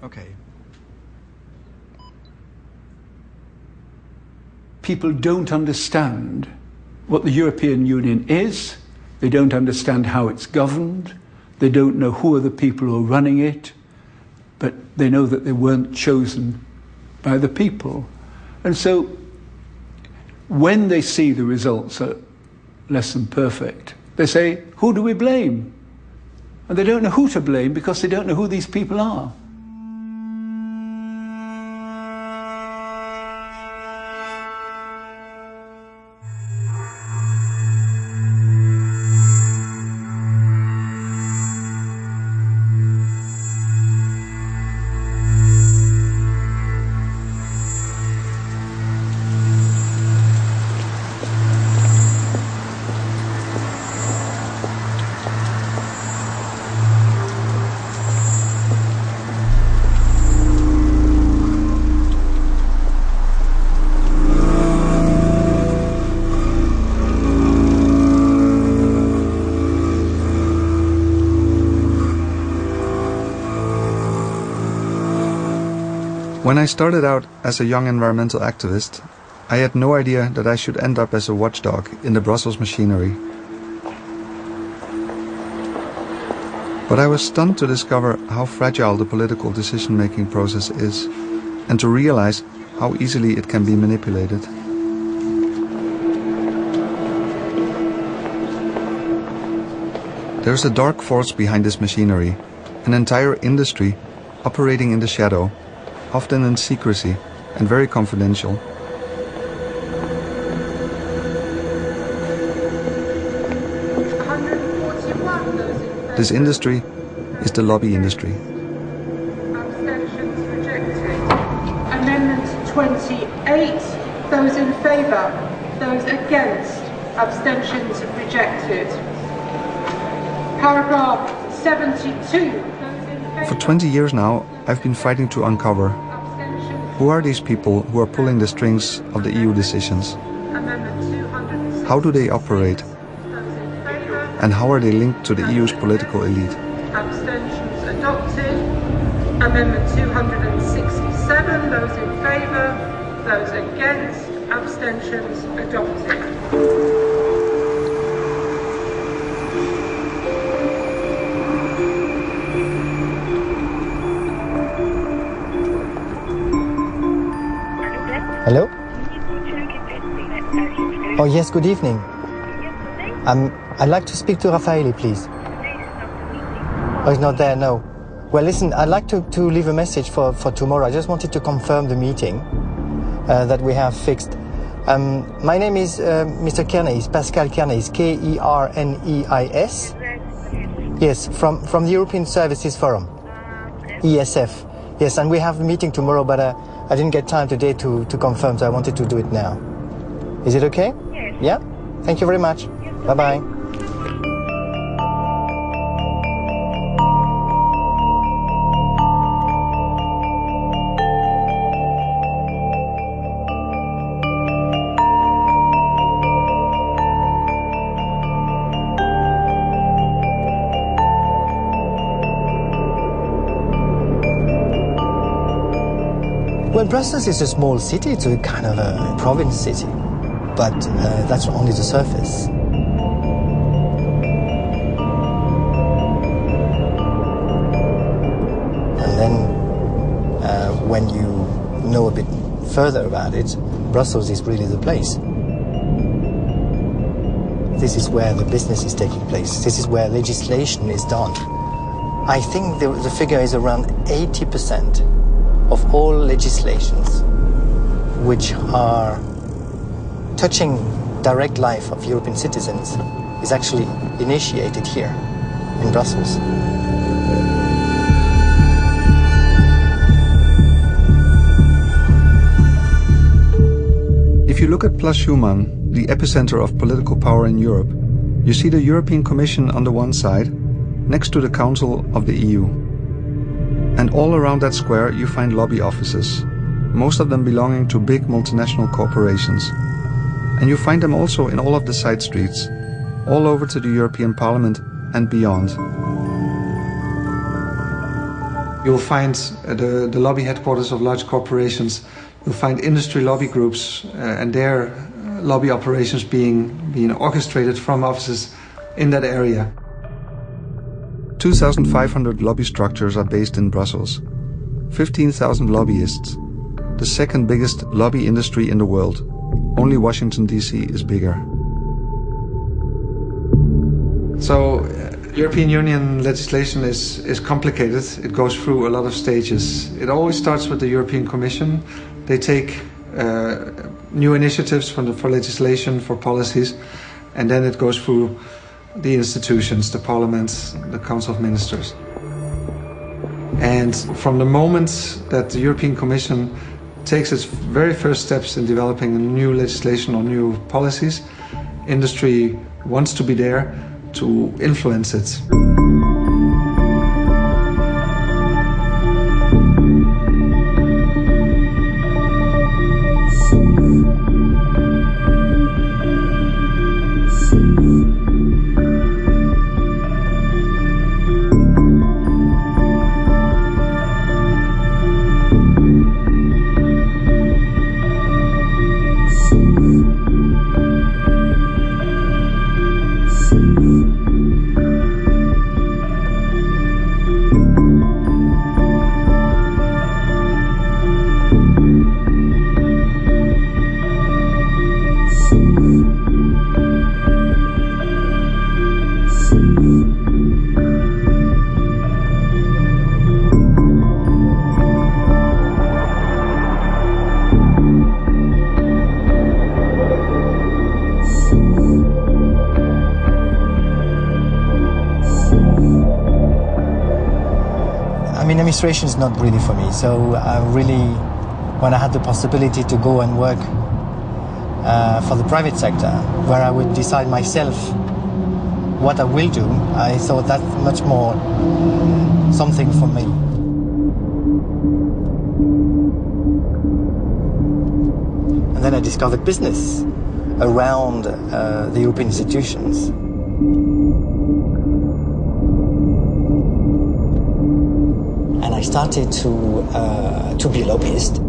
Okay. People don't understand what the European Union is. They don't understand how it's governed. They don't know who are the people who are running it. But they know that they weren't chosen by the people. And so when they see the results are less than perfect, they say, who do we blame? And they don't know who to blame because they don't know who these people are. When I started out as a young environmental activist, I had no idea that I should end up as a watchdog in the Brussels machinery. But I was stunned to discover how fragile the political decision-making process is, and to realize how easily it can be manipulated. There is a dark force behind this machinery, an entire industry operating in the shadow, often in secrecy and very confidential. This industry is the lobby industry. Abstentions rejected. Amendment 28. Those in favour. Those against. Abstentions rejected. Paragraph 72. For 20 years now, I've been fighting to uncover who are these people who are pulling the strings of the EU decisions? How do they operate? And how are they linked to the EU's political elite? Abstentions adopted. Amendment 267. Those in favour. Those against. Abstentions adopted. Hello? Oh yes, good evening. I'd like to speak to Raffaele, please. Oh, he's not there, no. Well, listen, I'd like to leave a message for tomorrow. I just wanted to confirm the meeting that we have fixed. My name is Mr. Kerneis, Pascal Kerneis, Kerneis. Yes, from the European Services Forum, ESF. Yes, and we have a meeting tomorrow, but I didn't get time today to confirm, so I wanted to do it now. Is it okay? Yes. Yeah? Thank you very much. Bye-bye. Well, Brussels is a small city. It's a kind of a province city, but that's only the surface. And then when you know a bit further about it, Brussels is really the place. This is where the business is taking place. This is where legislation is done. I think the figure is around 80% of all legislations which are touching direct life of European citizens is actually initiated here in Brussels. If you look at Place Schuman, the epicenter of political power in Europe, you see the European Commission on the one side, next to the Council of the EU. And all around that square you find lobby offices, most of them belonging to big multinational corporations. And you find them also in all of the side streets, all over to the European Parliament and beyond. You'll find the lobby headquarters of large corporations. You'll find industry lobby groups and their lobby operations being orchestrated from offices in that area. 2,500 lobby structures are based in Brussels. 15,000 lobbyists. The second biggest lobby industry in the world. Only Washington, D.C. is bigger. So, European Union legislation is complicated. It goes through a lot of stages. It always starts with the European Commission. They take new initiatives for legislation, for policies, and then it goes through the institutions, the parliaments, the Council of Ministers. And from the moment that the European Commission takes its very first steps in developing new legislation or new policies, industry wants to be there to influence it. Administration is not really for me, so when I had the possibility to go and work for the private sector, where I would decide myself what I will do, I thought that's much more something for me. And then I discovered business around the European institutions. I started to be a lobbyist.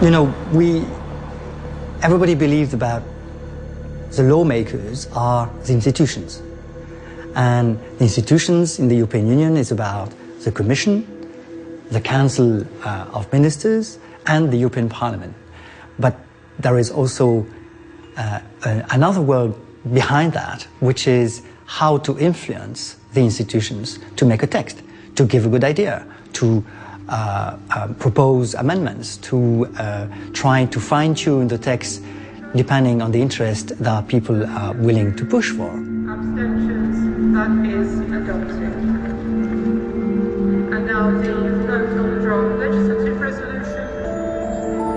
You know, everybody believes about the lawmakers are the institutions. And the institutions in the European Union is about the Commission, the Council of Ministers, and the European Parliament. But there is also another world behind that, which is how to influence the institutions to make a text, to give a good idea, to propose amendments, to try to fine-tune the text depending on the interest that people are willing to push for. Abstentions, that is adopted. And now the vote on the draft legislative resolution,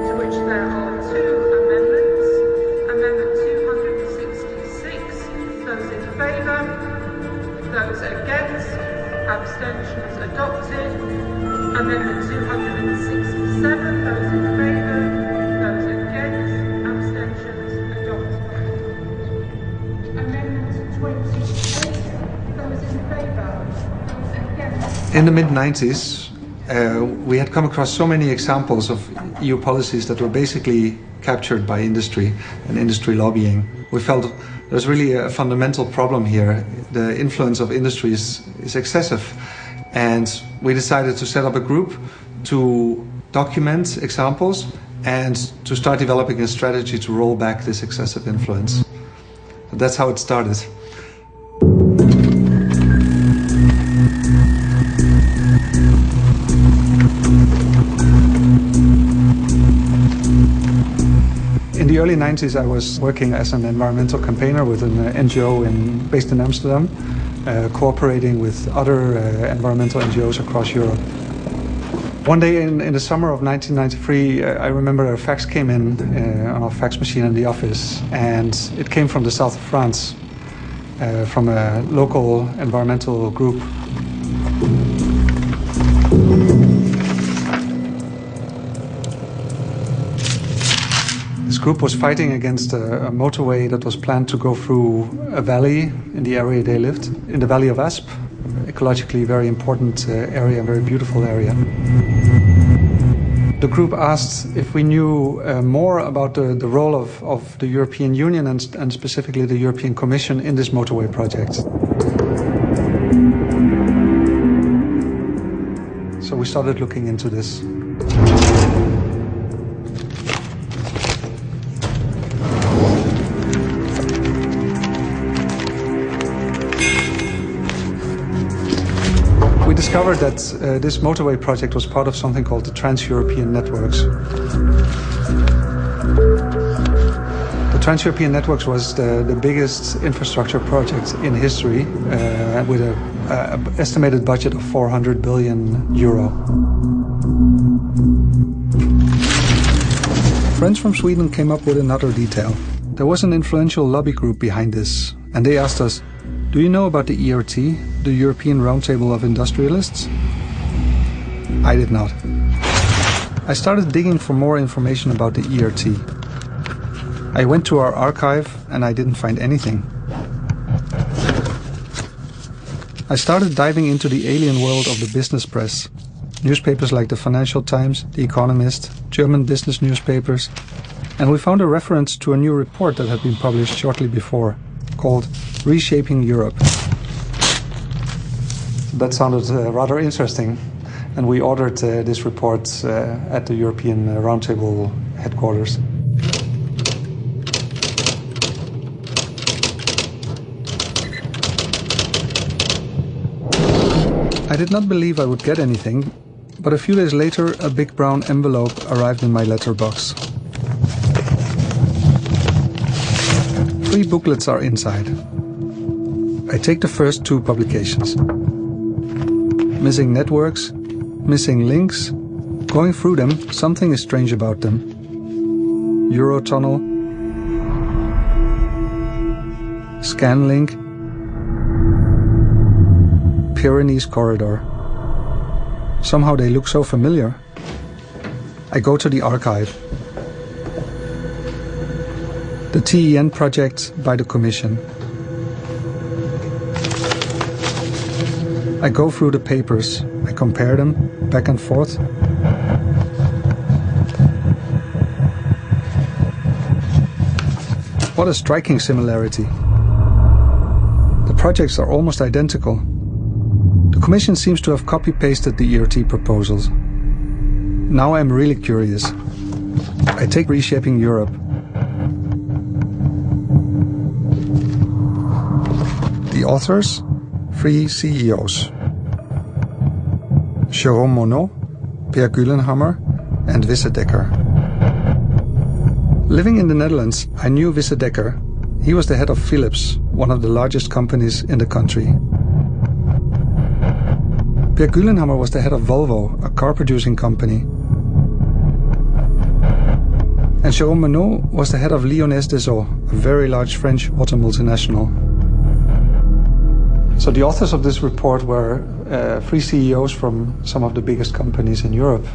to which there are two amendments. Amendment 266, those in favour, those against, abstentions adopted. Amendment 267, those in favour, those against, abstentions adopted. Amendment 28, those in favour, those against. In the mid-90s, we had come across so many examples of EU policies that were basically captured by industry and industry lobbying. We felt there's really a fundamental problem here. The influence of industry is excessive. And we decided to set up a group to document examples and to start developing a strategy to roll back this excessive influence. That's how it started. In the early 90s, I was working as an environmental campaigner with an NGO based in Amsterdam. Cooperating with other environmental NGOs across Europe. One day in the summer of 1993, I remember a fax came in on our fax machine in the office, and it came from the south of France, from a local environmental group. This group was fighting against a motorway that was planned to go through a valley in the area they lived, in the Valley of Asp, ecologically very important area, very beautiful area. The group asked if we knew more about the role of the European Union and specifically the European Commission in this motorway project. So we started looking into this. We discovered that this motorway project was part of something called the Trans-European Networks. The Trans-European Networks was the biggest infrastructure project in history with an estimated budget of 400 billion euro. Friends from Sweden came up with another detail. There was an influential lobby group behind this, and they asked us, "Do you know about the ERT, the European Roundtable of Industrialists?" I did not. I started digging for more information about the ERT. I went to our archive and I didn't find anything. I started diving into the alien world of the business press. Newspapers like the Financial Times, The Economist, German business newspapers, and we found a reference to a new report that had been published shortly before, called Reshaping Europe. That sounded rather interesting, and we ordered this report at the European Roundtable headquarters. I did not believe I would get anything, but a few days later a big brown envelope arrived in my letterbox. 3 booklets are inside. I take the first 2 publications. Missing networks, missing links. Going through them, something is strange about them. Eurotunnel, Scanlink, Pyrenees Corridor. Somehow they look so familiar. I go to the archive. The TEN project by the Commission. I go through the papers, I compare them, back and forth. What a striking similarity. The projects are almost identical. The Commission seems to have copy-pasted the ERT proposals. Now I'm really curious. I take Reshaping Europe. The authors? 3 CEOs. Jérôme Monod, Per Gyllenhammer, and Wisse Dekker. Living in the Netherlands, I knew Wisse Dekker. He was the head of Philips, one of the largest companies in the country. Per Gyllenhammer was the head of Volvo, a car-producing company. And Jérôme Monod was the head of Lyonnaise Dassault, a very large French auto multinational. So the authors of this report were 3 CEOs from some of the biggest companies in Europe.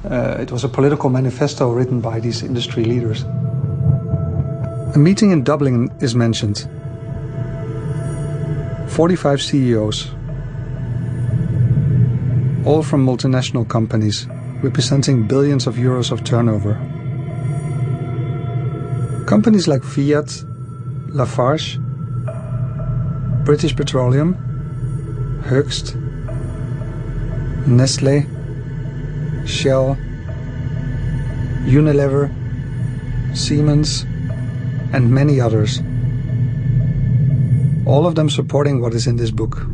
It was a political manifesto written by these industry leaders. A meeting in Dublin is mentioned. 45 CEOs, all from multinational companies, representing billions of euros of turnover. Companies like Fiat, Lafarge, British Petroleum, Hoechst, Nestlé, Shell, Unilever, Siemens, and many others. All of them supporting what is in this book.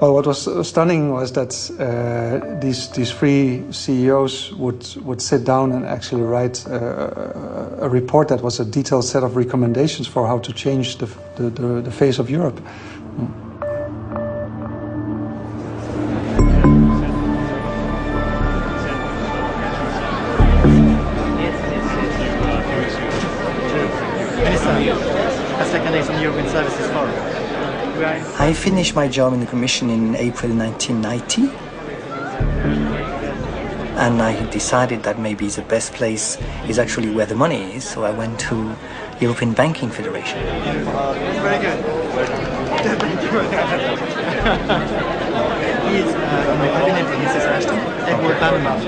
Well, what was stunning was that these three CEOs would sit down and actually write a report that was a detailed set of recommendations for how to change the face of Europe. I finished my job in the Commission in April 1990, and I decided that maybe the best place is actually where the money is, so I went to European Banking Federation. Very good. Thank you very much. He is in the cabinet of Mrs. Ashton, Edward Bannerman.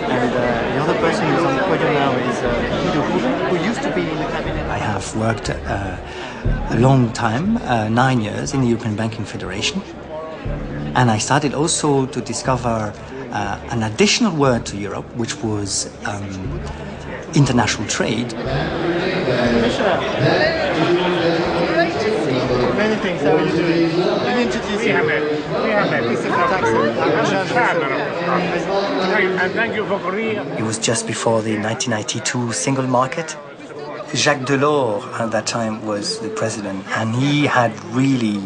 And the other person who's on the podium now is who used to be in the cabinet. I have worked a long time, 9 years, in the European Banking Federation. And I started also to discover an additional word to Europe, which was international trade. Many things. How are you doing? Let me introduce you. And thank you for Korea. It was just before the 1992 single market. Jacques Delors at that time was the president, and he had really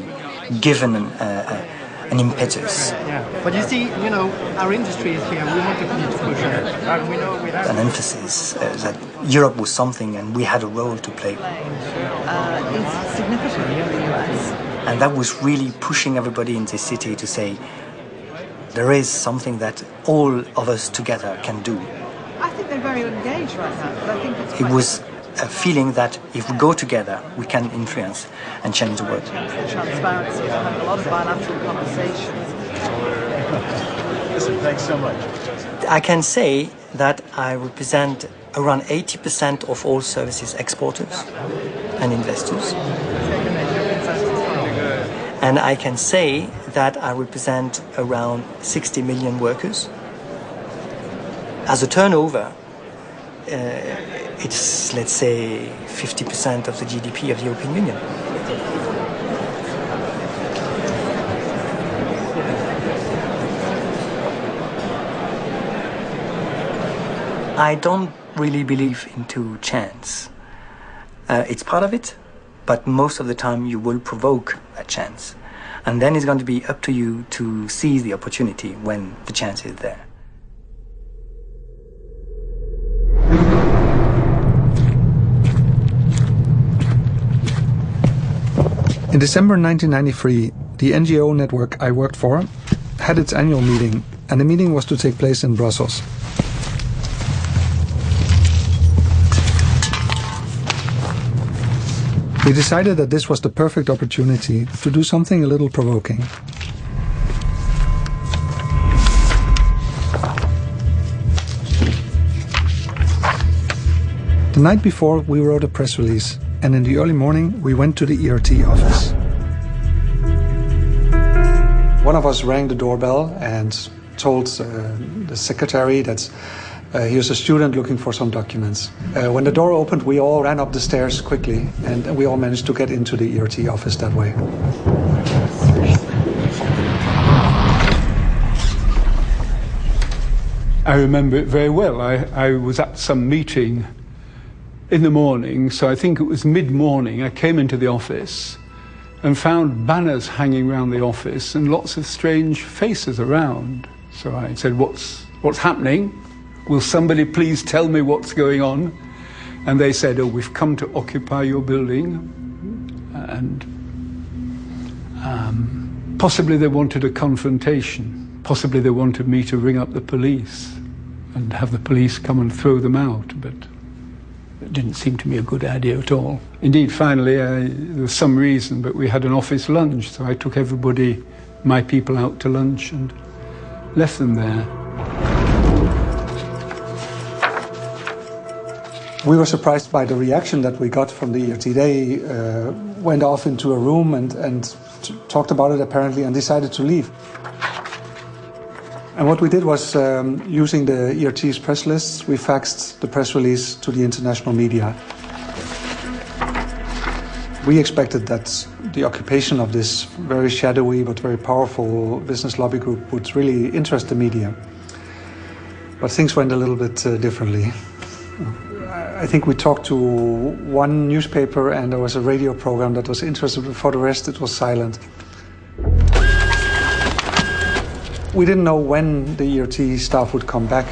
given an impetus. Yeah, but you see, you know, our industry is here. We want to continue to push it. And we know we have An emphasis that Europe was something and we had a role to play. It's significant in the US. And that was really pushing everybody in the city to say, there is something that all of us together can do. I think they're very engaged right now, but I think it's It was a feeling that if we go together, we can influence and change the world. transparency. We're having a lot of bilateral conversations. Listen, thanks so much. I can say that I represent around 80% of all services exporters and investors. And I can say that I represent around 60 million workers. As a turnover, it's, let's say, 50% of the GDP of the European Union. I don't really believe into chance. It's part of it, but most of the time you will provoke a chance. And then it's going to be up to you to seize the opportunity when the chance is there. In December 1993, the NGO network I worked for had its annual meeting, and the meeting was to take place in Brussels. We decided that this was the perfect opportunity to do something a little provoking. The night before, we wrote a press release, and in the early morning, we went to the ERT office. One of us rang the doorbell and told the secretary that he was a student looking for some documents. When the door opened, we all ran up the stairs quickly, and we all managed to get into the ERT office that way. I remember it very well. I was at some meeting in the morning, so I think it was mid-morning. I came into the office and found banners hanging around the office and lots of strange faces around. So I said, what's happening? Will somebody please tell me what's going on? And they said, oh, we've come to occupy your building. And possibly they wanted a confrontation. Possibly they wanted me to ring up the police and have the police come and throw them out. But it didn't seem to me a good idea at all. Indeed, finally, there was some reason, but we had an office lunch. So I took everybody, my people, out to lunch and left them there. We were surprised by the reaction that we got from the ERT. They went off into a room and talked about it apparently and decided to leave. And what we did was, using the ERT's press lists, we faxed the press release to the international media. We expected that the occupation of this very shadowy but very powerful business lobby group would really interest the media. But things went a little bit differently. I think we talked to one newspaper and there was a radio program that was interested, but for the rest it was silent. We didn't know when the ERT staff would come back.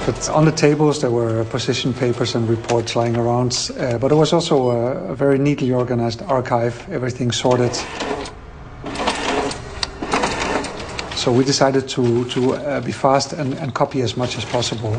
But on the tables there were position papers and reports lying around, but there was also a very neatly organized archive, everything sorted. So we decided to be fast and copy as much as possible.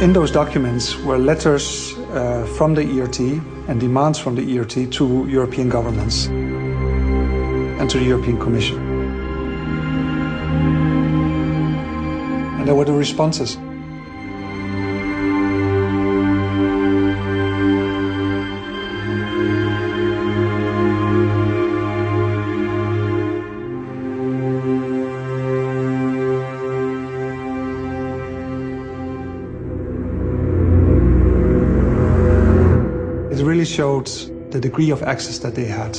In those documents were letters from the ERT and demands from the ERT to European governments and to the European Commission. And there were the responses. Showed the degree of access that they had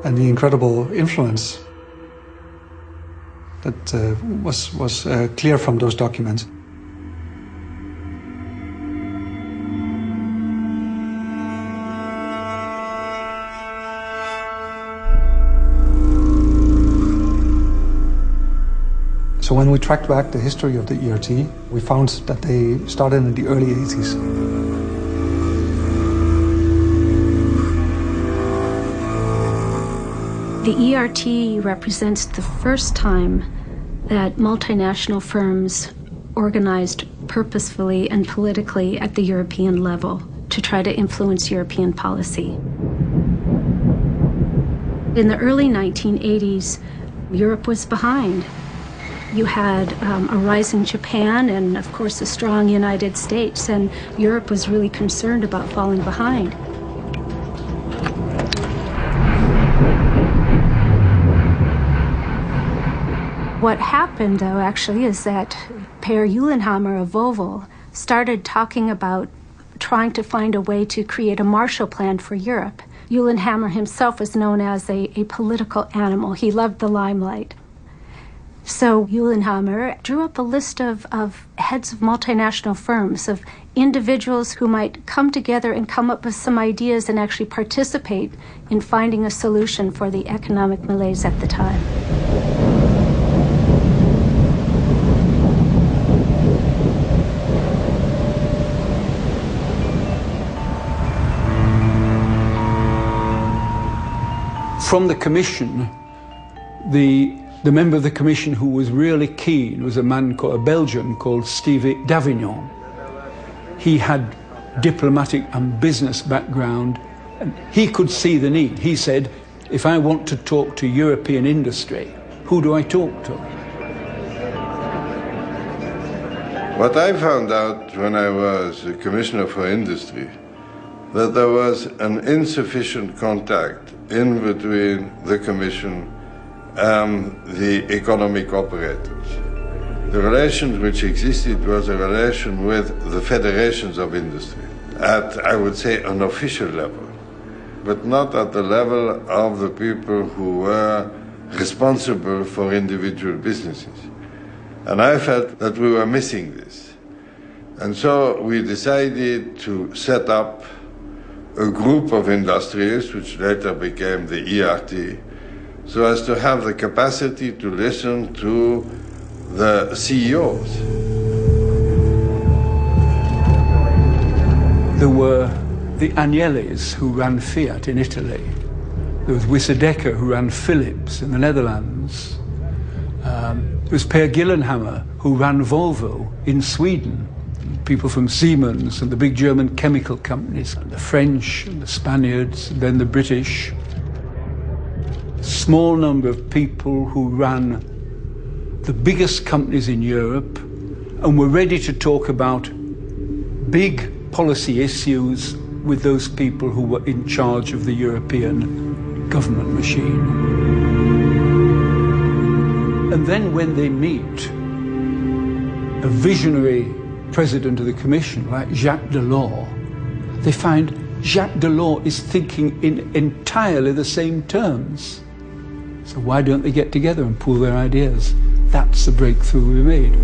and the incredible influence that was clear from those documents. So when we tracked back the history of the ERT, we found that they started in the early 80s. The ERT represents the first time that multinational firms organized purposefully and politically at the European level to try to influence European policy. In the early 1980s, Europe was behind. You had a rising Japan and, of course, a strong United States, and Europe was really concerned about falling behind. What happened, though, actually, is that Per Uhlenhammer of Volvo started talking about trying to find a way to create a Marshall Plan for Europe. Uhlenhammer himself was known as a political animal. He loved the limelight. So Uhlenhammer drew up a list of heads of multinational firms, of individuals who might come together and come up with some ideas and actually participate in finding a solution for the economic malaise at the time. From the Commission, the member of the Commission who was really keen was a Belgian called Stevie Davignon. He had diplomatic and business background, and he could see the need. He said, if I want to talk to European industry, who do I talk to? What I found out when I was a Commissioner for Industry, that there was an insufficient contact in between the Commission and the economic operators. The relation which existed was a relation with the federations of industry at, I would say, an official level, but not at the level of the people who were responsible for individual businesses. And I felt that we were missing this. And so we decided to set up a group of industrialists, which later became the ERT, so as to have the capacity to listen to the CEOs. There were the Agnellis who ran Fiat in Italy. There was Wissedecker who ran Philips in the Netherlands. There was Per Gyllenhammar who ran Volvo in Sweden. People from Siemens and the big German chemical companies, and the French and the Spaniards, and then the British. Small number of people who ran the biggest companies in Europe and were ready to talk about big policy issues with those people who were in charge of the European government machine. And then when they meet a visionary president of the Commission like Jacques Delors, they find Jacques Delors is thinking in entirely the same terms. So why don't they get together and pool their ideas? That's the breakthrough we made.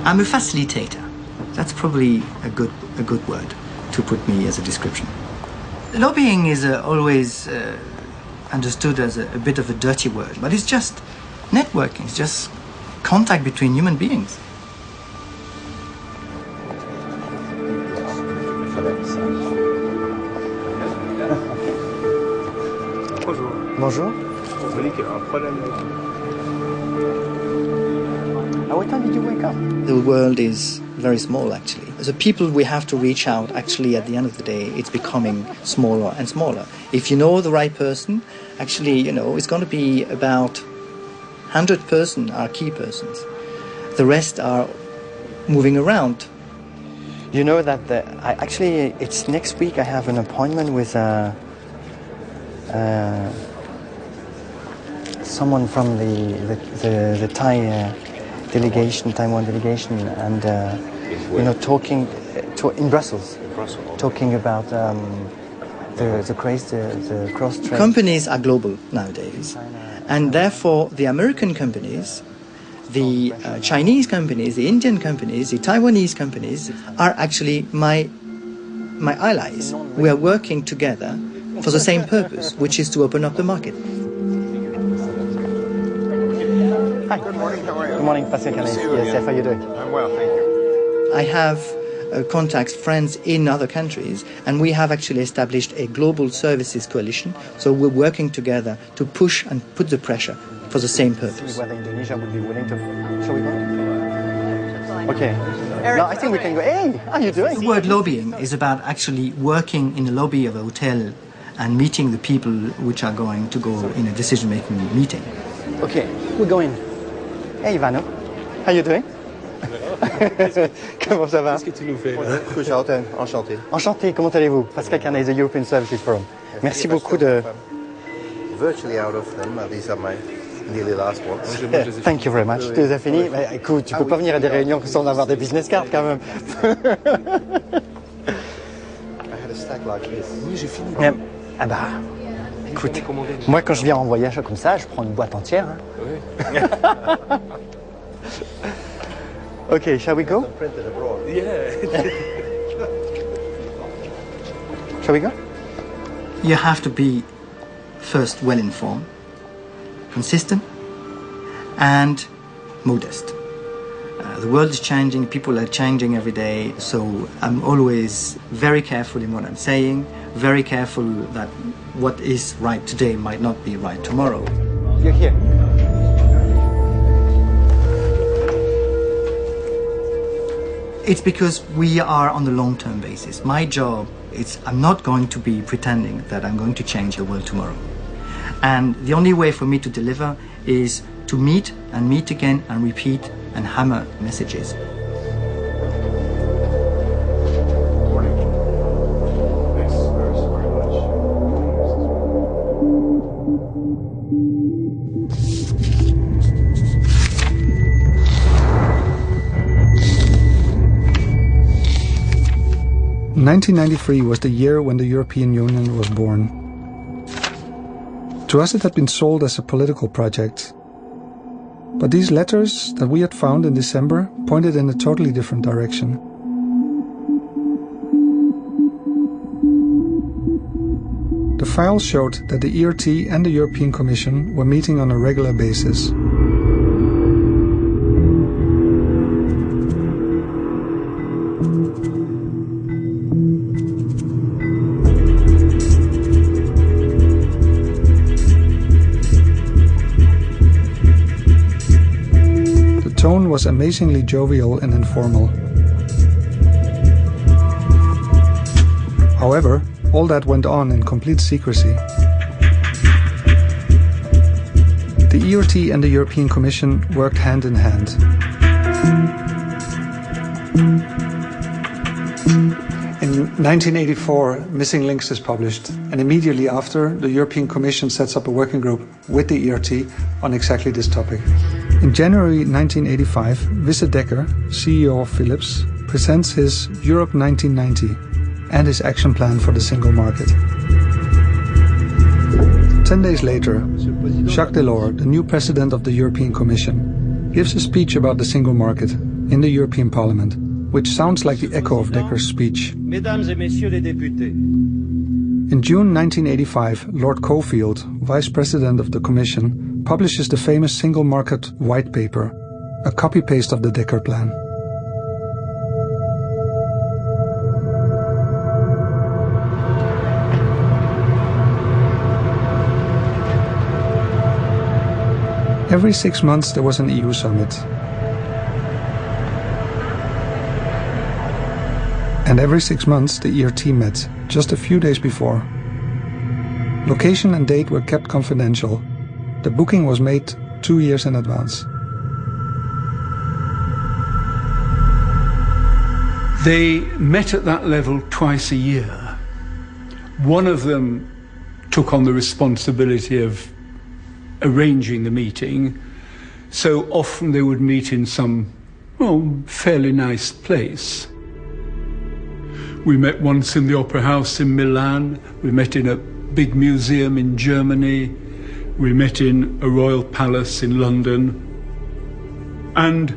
I'm a facilitator. That's probably a good word to put me as a description. Lobbying is always understood as a bit of a dirty word, but it's just networking. It's just contact between human beings. Bonjour. What time did you wake up? The world is very small, actually. The people we have to reach out, actually, at the end of the day, it's becoming smaller and smaller. If you know the right person, actually, you know, it's going to be about 100 persons are key persons. The rest are moving around. You know that actually it's next week. I have an appointment with someone from the Thai delegation, Taiwan delegation, and talking in Brussels, talking about the cross trade. Companies are global nowadays, and therefore the American companies, the Chinese companies, the Indian companies, the Taiwanese companies are actually my allies. We are working together for the same purpose, which is to open up the market. Hi. Good morning, how are you? Good morning, Pascal. Yes, how are you doing? I'm well, thank you. I have contacts, friends in other countries, and we have actually established a global services coalition. So we're working together to push and put the pressure for the same purpose. Whether Indonesia would be willing to... Shall we go? Okay. No, I think we can go. Hey, how are you doing? The word lobbying is about actually working in the lobby of a hotel and meeting the people which are going to go in a decision-making meeting. Okay, we're going. Hey Ivano, how you doing? Comment ça va? Qu'est-ce que tu nous fais là? Enchanté. Enchanté, comment allez-vous? Pascal Carnet, the European Services Forum. Merci beaucoup de... Virtually out of them, these are my nearly last ones. Thank you very much. Tu les as finis? Bah, écoute, tu peux pas venir à des réunions sans avoir des business cards quand même. I had a stack like this. Oui, j'ai fini. Ah bah, écoute, moi quand je viens en voyage comme ça, je prends une boîte entière. Hein. Oui. Okay, shall we go? Printed abroad. Yeah. Shall we go? You have to be first well informed, consistent, and modest. The world is changing, people are changing every day, so I'm always very careful in what I'm saying, very careful that what is right today might not be right tomorrow. You're here. It's because we are on the long-term basis. My job is I'm not going to be pretending that I'm going to change the world tomorrow. And the only way for me to deliver is to meet and meet again and repeat and hammer messages. In 1993 was the year when the European Union was born. To us it had been sold as a political project. But these letters that we had found in December pointed in a totally different direction. The files showed that the ERT and the European Commission were meeting on a regular basis. was amazingly jovial and informal. However, all that went on in complete secrecy. The ERT and the European Commission worked hand in hand. In 1984, Missing Links is published, and immediately after, the European Commission sets up a working group with the ERT on exactly this topic. In January 1985, Wisse Dekker, CEO of Philips, presents his Europe 1990 and his action plan for the single market. 10 days later, Jacques Delors, the new president of the European Commission, gives a speech about the single market in the European Parliament, which sounds like the echo of Dekker's speech. Mesdames et messieurs les députés. In June 1985, Lord Cockfield, vice president of the Commission, publishes the famous Single Market White Paper, a copy-paste of the Dekker Plan. Every 6 months there was an EU summit. And every 6 months the ERT met, just a few days before. Location and date were kept confidential. The booking was made 2 years in advance. They met at that level twice a year. One of them took on the responsibility of arranging the meeting, so often they would meet in some, fairly nice place. We met once in the Opera House in Milan, we met in a big museum in Germany, we met in a royal palace in London, and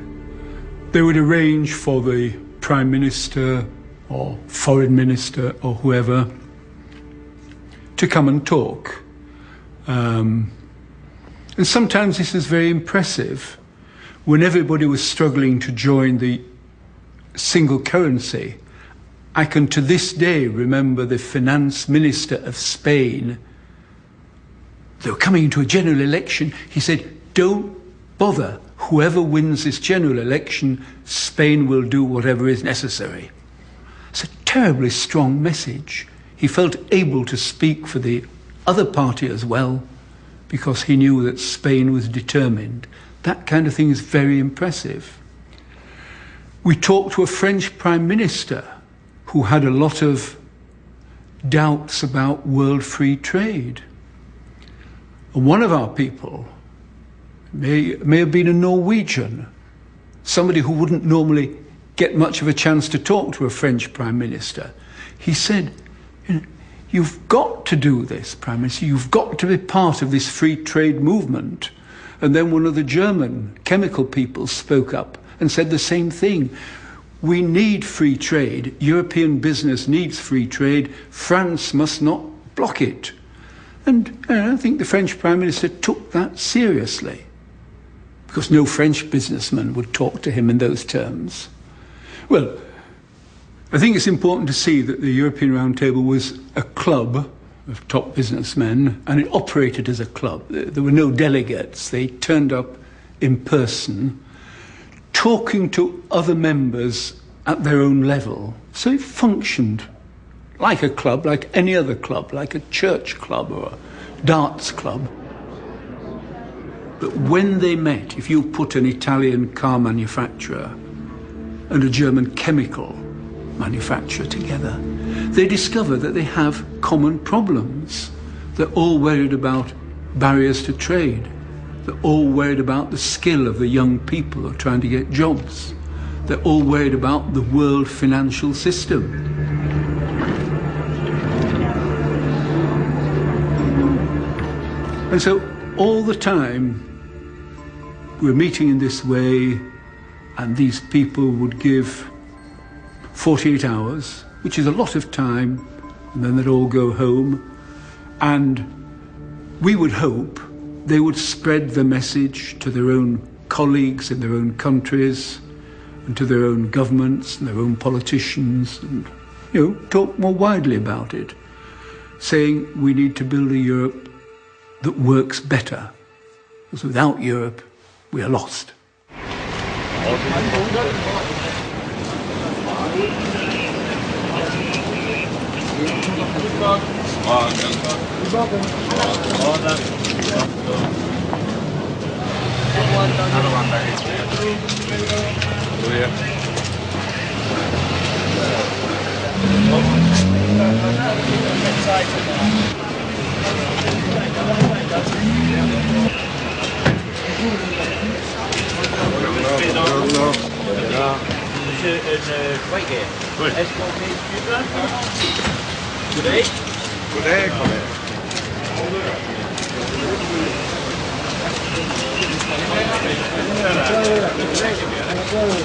they would arrange for the Prime Minister or Foreign Minister or whoever to come and talk. And sometimes this is very impressive. When everybody was struggling to join the single currency, I can to this day remember the finance minister of Spain. They were coming into a general election. He said, don't bother. Whoever wins this general election, Spain will do whatever is necessary. It's a terribly strong message. He felt able to speak for the other party as well, because he knew that Spain was determined. That kind of thing is very impressive. We talked to a French Prime Minister who had a lot of doubts about world free trade. And one of our people may have been a Norwegian, somebody who wouldn't normally get much of a chance to talk to a French Prime Minister. He said, you've got to do this, Prime Minister. You've got to be part of this free trade movement. And then one of the German chemical people spoke up and said the same thing. We need free trade. European business needs free trade. France must not block it. And I think the French Prime Minister took that seriously, because no French businessman would talk to him in those terms. Well, I think it's important to see that the European Round Table was a club of top businessmen, and it operated as a club. There were no delegates. They turned up in person, talking to other members at their own level. So it functioned like a club, like any other club, like a church club or a darts club. But when they met, if you put an Italian car manufacturer and a German chemical manufacturer together, they discover that they have common problems. They're all worried about barriers to trade. They're all worried about the skill of the young people who are trying to get jobs. They're all worried about the world financial system. And so all the time we're meeting in this way, and these people would give 48 hours, which is a lot of time, and then they'd all go home, and we would hope they would spread the message to their own colleagues in their own countries, and to their own governments and their own politicians, and talk more widely about it, saying we need to build a Europe that works better, because without Europe we are lost.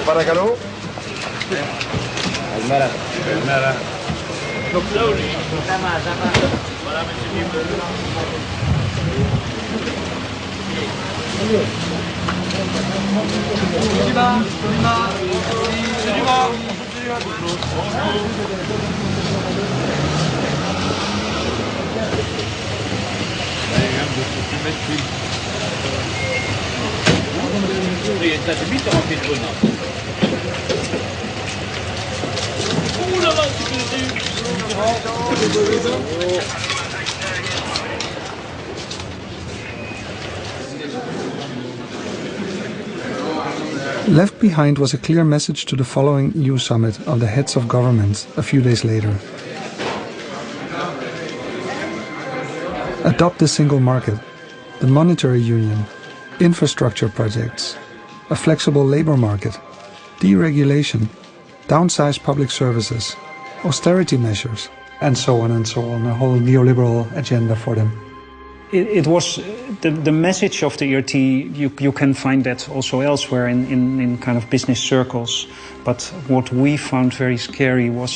Παρακαλώ. Καλημέρα. Καλημέρα. Left behind was a clear message to the following EU summit of the heads of governments a few days later. Adopt the single market, the monetary union, infrastructure projects, a flexible labor market, deregulation, downsize public services, austerity measures, and so on, a whole neoliberal agenda for them. It was the message of the ERT, you can find that also elsewhere in kind of business circles. But what we found very scary was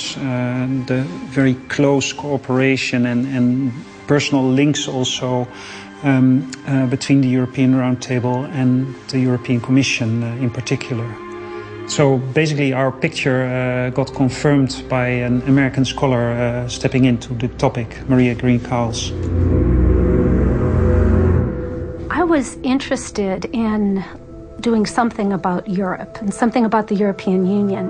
the very close cooperation and personal links also between the European Roundtable and the European Commission in particular. So basically our picture got confirmed by an American scholar stepping into the topic, Maria Green-Cowles. I was interested in doing something about Europe and something about the European Union.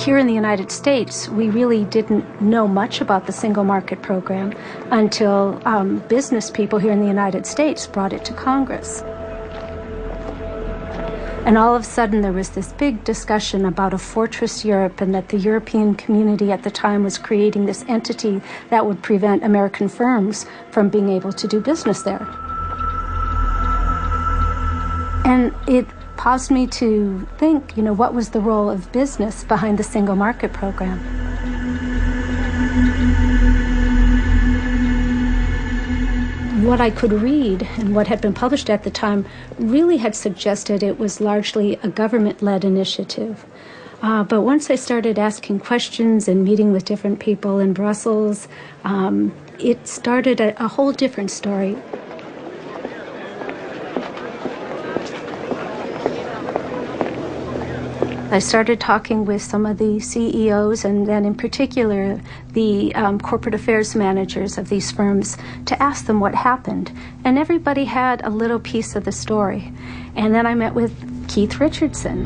Here in the United States, we really didn't know much about the single market program until business people here in the United States brought it to Congress. And all of a sudden there was this big discussion about a fortress Europe and that the European community at the time was creating this entity that would prevent American firms from being able to do business there. And it caused me to think, what was the role of business behind the single market program? What I could read and what had been published at the time really had suggested it was largely a government-led initiative. But once I started asking questions and meeting with different people in Brussels, it started a whole different story. I started talking with some of the CEOs and then in particular the corporate affairs managers of these firms to ask them what happened. And everybody had a little piece of the story. And then I met with Keith Richardson.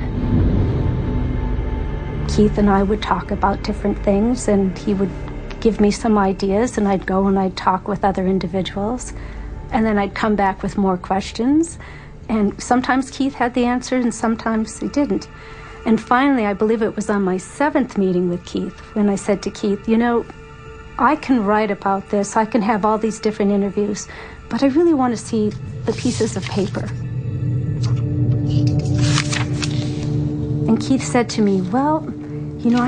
Keith and I would talk about different things and he would give me some ideas and I'd go and I'd talk with other individuals. And then I'd come back with more questions. And sometimes Keith had the answer and sometimes he didn't. And finally, I believe it was on my 7th meeting with Keith, when I said to Keith, I can write about this, I can have all these different interviews, but I really want to see the pieces of paper. And Keith said to me, well,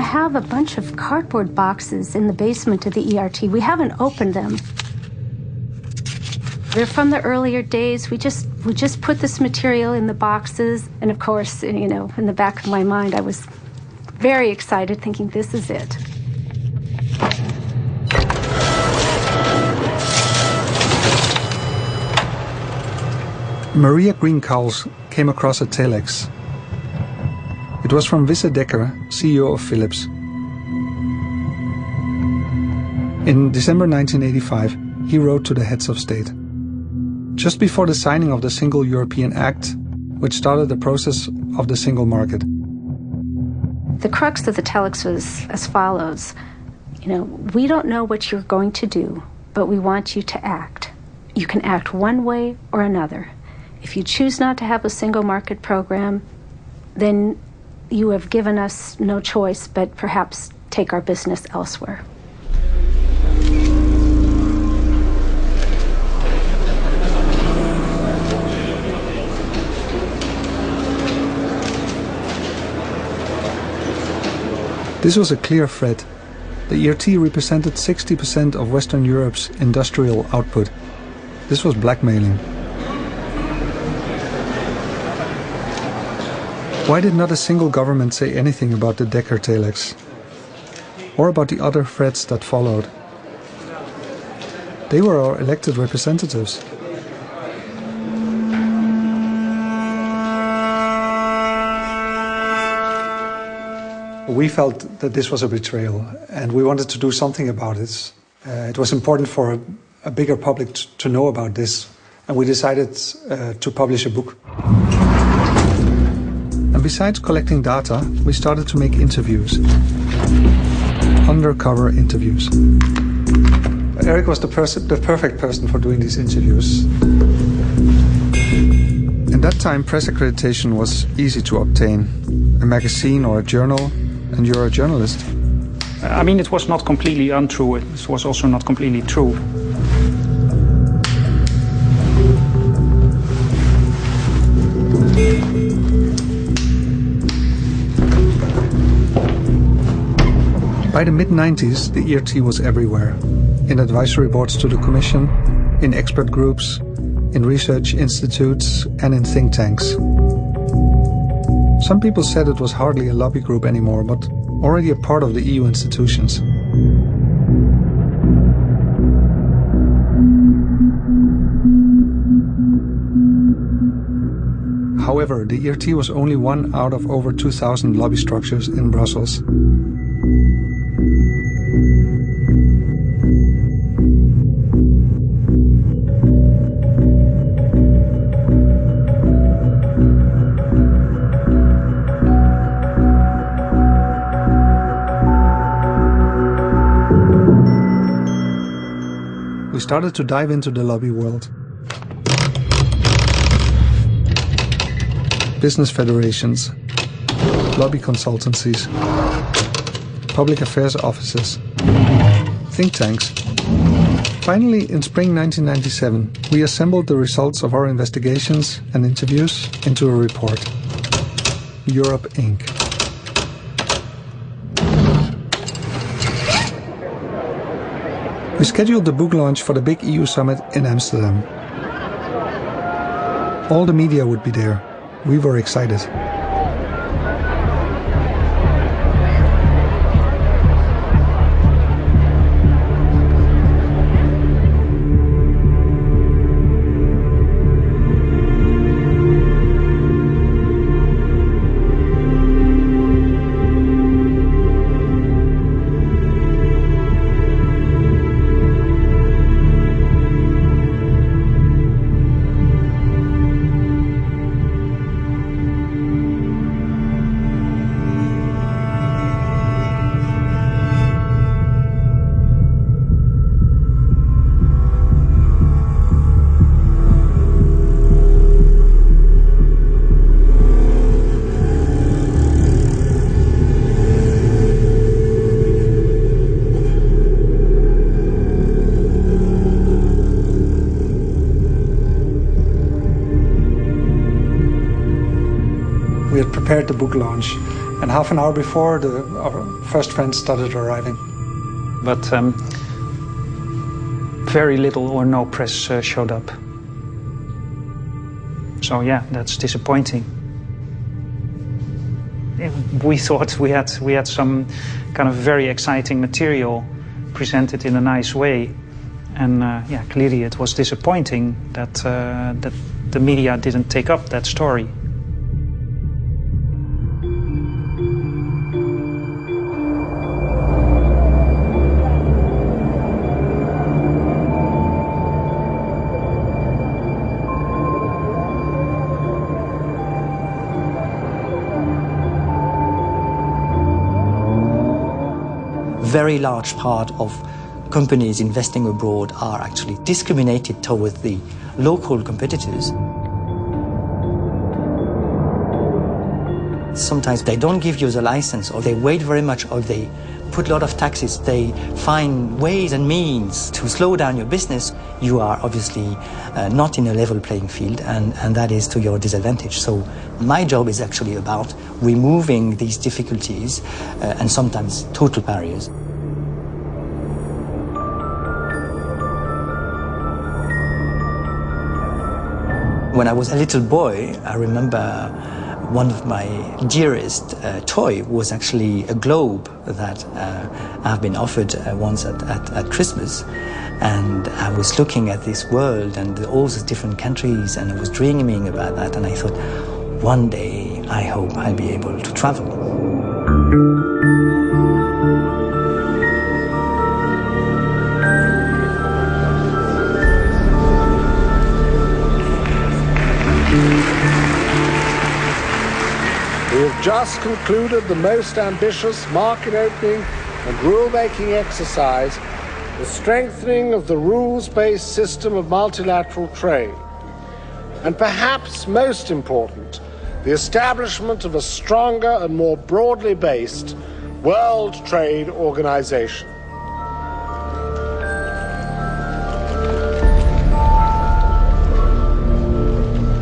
I have a bunch of cardboard boxes in the basement of the ERT. We haven't opened them. They're from the earlier days. We just put this material in the boxes. And of course, in the back of my mind, I was very excited, thinking this is it. Maria Green-Cowles came across a telex. It was from Wisse Dekker, CEO of Philips. In December 1985, he wrote to the heads of state. Just before the signing of the Single European Act, which started the process of the single market. The crux of the telex was as follows. We don't know what you're going to do, but we want you to act. You can act one way or another. If you choose not to have a single market program, then you have given us no choice but perhaps take our business elsewhere. This was a clear threat. The ERT represented 60% of Western Europe's industrial output. This was blackmailing. Why did not a single government say anything about the Dekker telex? Or about the other threats that followed? They were our elected representatives. We felt that this was a betrayal and we wanted to do something about it. It was important for a bigger public to know about this, and we decided to publish a book. And besides collecting data, we started to make interviews. Undercover interviews. Eric was the perfect person for doing these interviews. In that time, press accreditation was easy to obtain. A magazine or a journal, and you're a journalist. I mean, it was not completely untrue. It was also not completely true. By the mid-90s, the ERT was everywhere. In advisory boards to the Commission, in expert groups, in research institutes, and in think tanks. Some people said it was hardly a lobby group anymore, but already a part of the EU institutions. However, the ERT was only one out of over 2,000 lobby structures in Brussels. We started to dive into the lobby world. Business federations, lobby consultancies, public affairs offices, think tanks. Finally, in spring 1997, we assembled the results of our investigations and interviews into a report. Europe, Inc. We scheduled the book launch for the big EU summit in Amsterdam. All the media would be there. We were excited. We had prepared the book launch, and half an hour before, our first friends started arriving. But very little or no press showed up. So yeah, that's disappointing. We thought we had some kind of very exciting material presented in a nice way, and yeah, clearly it was disappointing that that the media didn't take up that story. very large part of companies investing abroad are actually discriminated towards the local competitors. Sometimes they don't give you the license, or they wait very much, or they put a lot of taxes. They find ways and means to slow down your business. You are obviously not in a level playing field, and that is to your disadvantage. So my job is actually about removing these difficulties and sometimes total barriers. When I was a little boy, I remember one of my dearest toy was actually a globe that I've been offered once at Christmas. And I was looking at this world and all these different countries, and I was dreaming about that, and I thought, one day I hope I'll be able to travel. We have just concluded the most ambitious market opening and rule-making exercise, the strengthening of the rules-based system of multilateral trade. And perhaps most important, the establishment of a stronger and more broadly based World Trade Organization.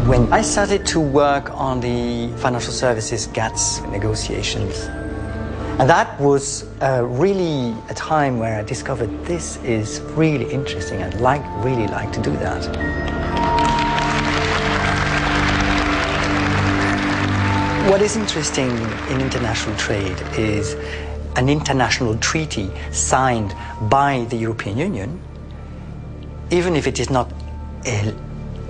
When I started to work on the financial services GATS negotiations, and that was really a time where I discovered this is really interesting. I'd really like to do that. What is interesting in international trade is an international treaty signed by the European Union, even if it is not a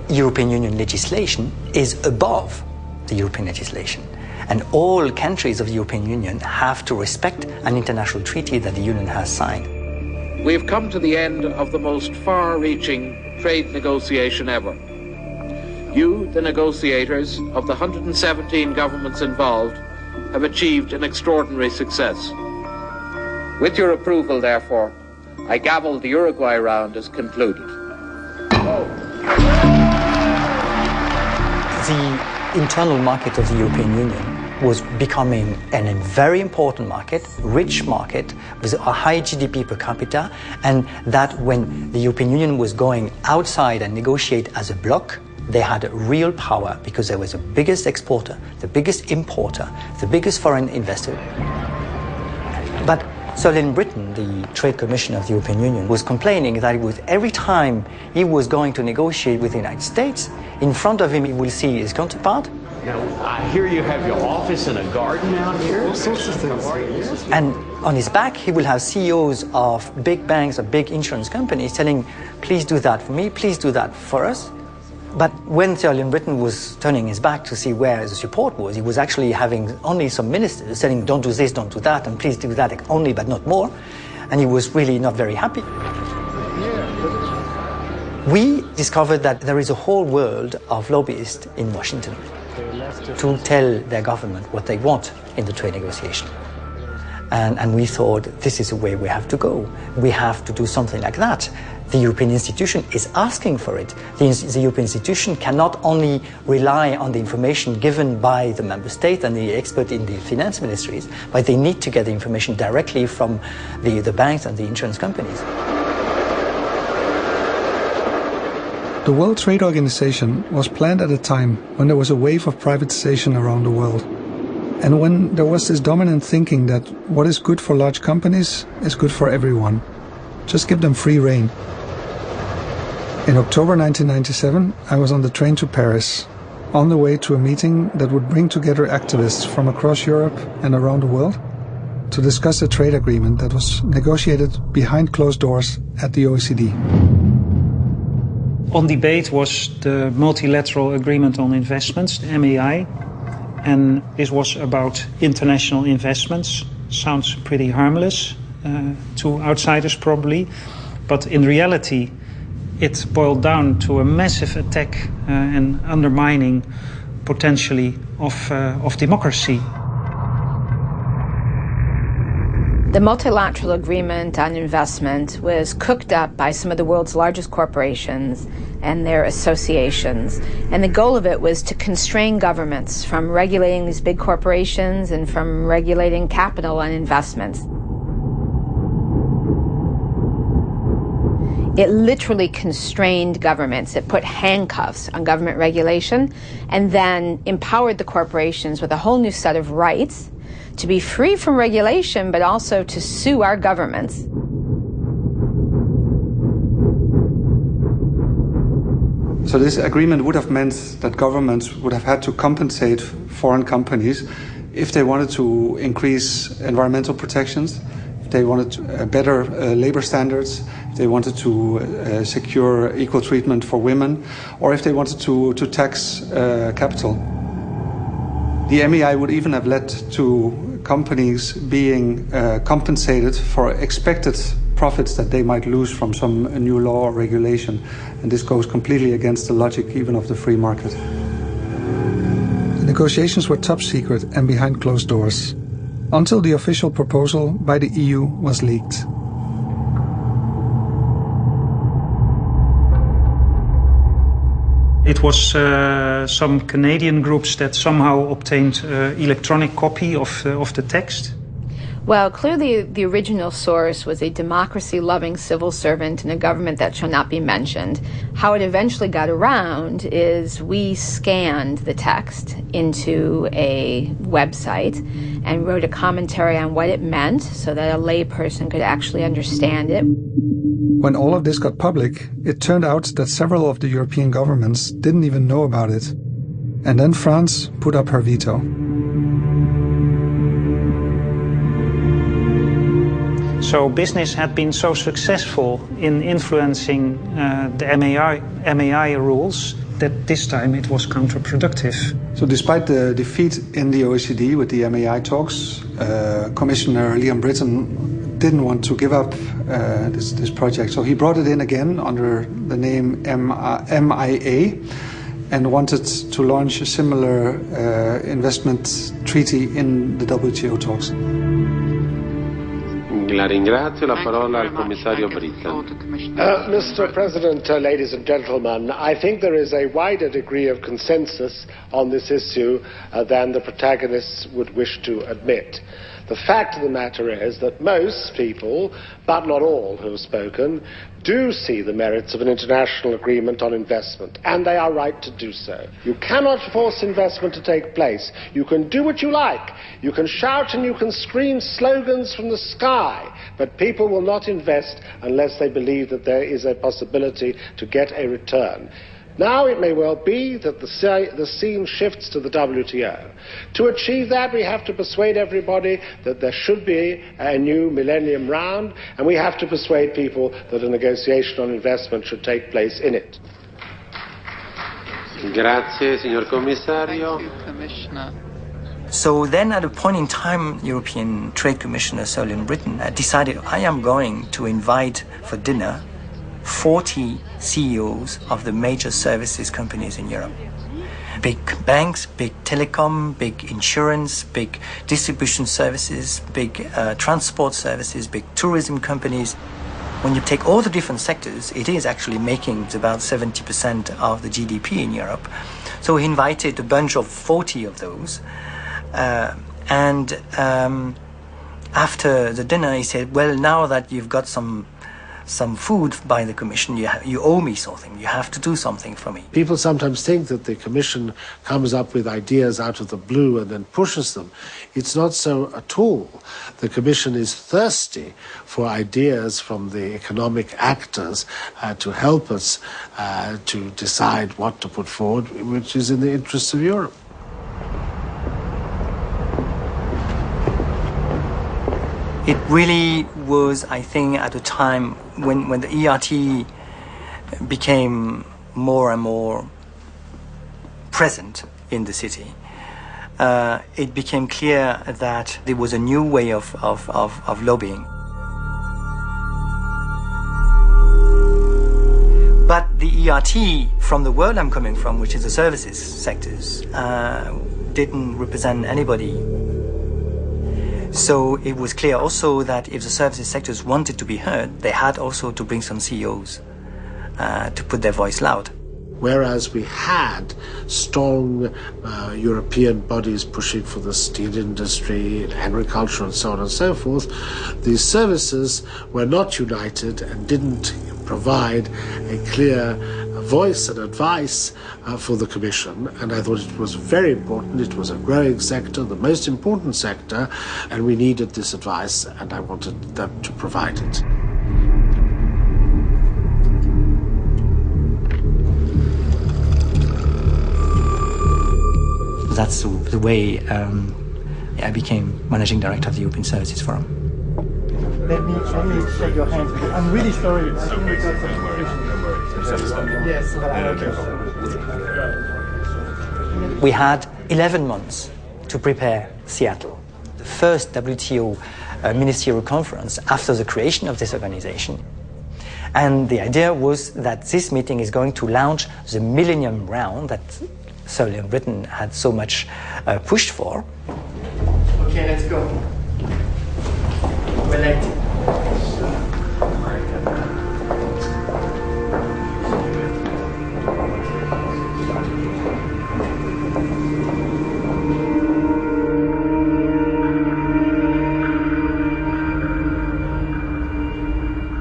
European Union legislation, is above the European legislation. And all countries of the European Union have to respect an international treaty that the Union has signed. We have come to the end of the most far-reaching trade negotiation ever. You, the negotiators of the 117 governments involved, have achieved an extraordinary success. With your approval, therefore, I gavel the Uruguay round as concluded. The internal market of the European Union was becoming a very important market, rich market, with a high GDP per capita, and that when the European Union was going outside and negotiate as a bloc, they had a real power because they were the biggest exporter, the biggest importer, the biggest foreign investor. But so in Britain, the Trade Commissioner of the European Union was complaining that every time he was going to negotiate with the United States, in front of him he will see his counterpart. Now, I hear you have your office in a garden out here. All sorts of things. And on his back, he will have CEOs of big banks or big insurance companies telling, please do that for me, please do that for us. But when Sir William Britain was turning his back to see where the support was, he was actually having only some ministers saying, don't do this, don't do that, and please do that only, but not more. And he was really not very happy. We discovered that there is a whole world of lobbyists in Washington to tell their government what they want in the trade negotiation. And we thought, this is the way we have to go. We have to do something like that. The European institution is asking for it. The European institution cannot only rely on the information given by the member state and the expert in the finance ministries, but they need to get the information directly from the banks and the insurance companies. The World Trade Organization was planned at a time when there was a wave of privatization around the world. And when there was this dominant thinking that what is good for large companies is good for everyone. Just give them free rein. In October 1997, I was on the train to Paris, on the way to a meeting that would bring together activists from across Europe and around the world to discuss a trade agreement that was negotiated behind closed doors at the OECD. On debate was the Multilateral Agreement on Investments, the MAI, and this was about international investments. Sounds pretty harmless to outsiders probably, but in reality it boiled down to a massive attack and undermining potentially of democracy. The multilateral agreement on investment was cooked up by some of the world's largest corporations and their associations. And the goal of it was to constrain governments from regulating these big corporations and from regulating capital and investments. It literally constrained governments. It put handcuffs on government regulation and then empowered the corporations with a whole new set of rights to be free from regulation, but also to sue our governments. So this agreement would have meant that governments would have had to compensate foreign companies if they wanted to increase environmental protections, if they wanted better labor standards, if they wanted to secure equal treatment for women, or if they wanted to tax capital. The MEI would even have led to companies being compensated for expected profits that they might lose from some new law or regulation. And this goes completely against the logic even of the free market. The negotiations were top secret and behind closed doors, until the official proposal by the EU was leaked. It was some Canadian groups that somehow obtained electronic copy of the text. Well, clearly the original source was a democracy-loving civil servant in a government that shall not be mentioned. How it eventually got around is we scanned the text into a website and wrote a commentary on what it meant so that a layperson could actually understand it. When all of this got public, it turned out that several of the European governments didn't even know about it. And then France put up her veto. So business had been so successful in influencing the MEI rules that this time it was counterproductive. So despite the defeat in the OECD with the MEI talks, Commissioner Liam Britton didn't want to give up this project. So he brought it in again under the name MIA and wanted to launch a similar investment treaty in the WTO talks. La ringrazio, la parola al commissario Britton. Mr. President, ladies and gentlemen, I think there is a wider degree of consensus on this issue than the protagonists would wish to admit. The fact of the matter is that most people, but not all who have spoken, do see the merits of an international agreement on investment, and they are right to do so. You cannot force investment to take place. You can do what you like. You can shout and you can scream slogans from the sky, but people will not invest unless they believe that there is a possibility to get a return. Now it may well be that the scene shifts to the WTO. To achieve that, we have to persuade everybody that there should be a new millennium round, and we have to persuade people that a negotiation on investment should take place in it. Grazie, signor commissario. Thank you, Commissioner. So then at a point in time, European Trade Commissioner Sir Liam Britton decided, I am going to invite for dinner 40 CEOs of the major services companies in Europe. Big banks, big telecom, big insurance, big distribution services, big transport services, big tourism companies. When you take all the different sectors, it is actually making about 70% of the GDP in Europe. So he invited a bunch of 40 of those. After the dinner, he said, well, now that you've got some food by the Commission, you owe me something. You have to do something for me. People sometimes think that the Commission comes up with ideas out of the blue and then pushes them. It's not so at all. The Commission is thirsty for ideas from the economic actors to help us to decide what to put forward, which is in the interests of Europe. It really was, I think, at a time when the ERT became more and more present in the city. It became clear that there was a new way of lobbying. But the ERT, from the world I'm coming from, which is the services sectors, didn't represent anybody. So it was clear also that if the services sectors wanted to be heard, they had also to bring some CEOs to put their voice loud. Whereas we had strong European bodies pushing for the steel industry, agriculture and so on and so forth, these services were not united and didn't provide a clear voice and advice for the Commission. And I thought it was very important. It was a growing sector, the most important sector, and we needed this advice, and I wanted them to provide it. That's the way I became managing director of the European Services Forum. Let me shake your hands. I'm really sorry. I think we got some confusion. Yes, but I'm okay. We had 11 months to prepare Seattle, the first WTO ministerial conference after the creation of this organization. And the idea was that this meeting is going to launch the Millennium Round that Sir William Britain had so much pushed for. Okay, let's go. We're late.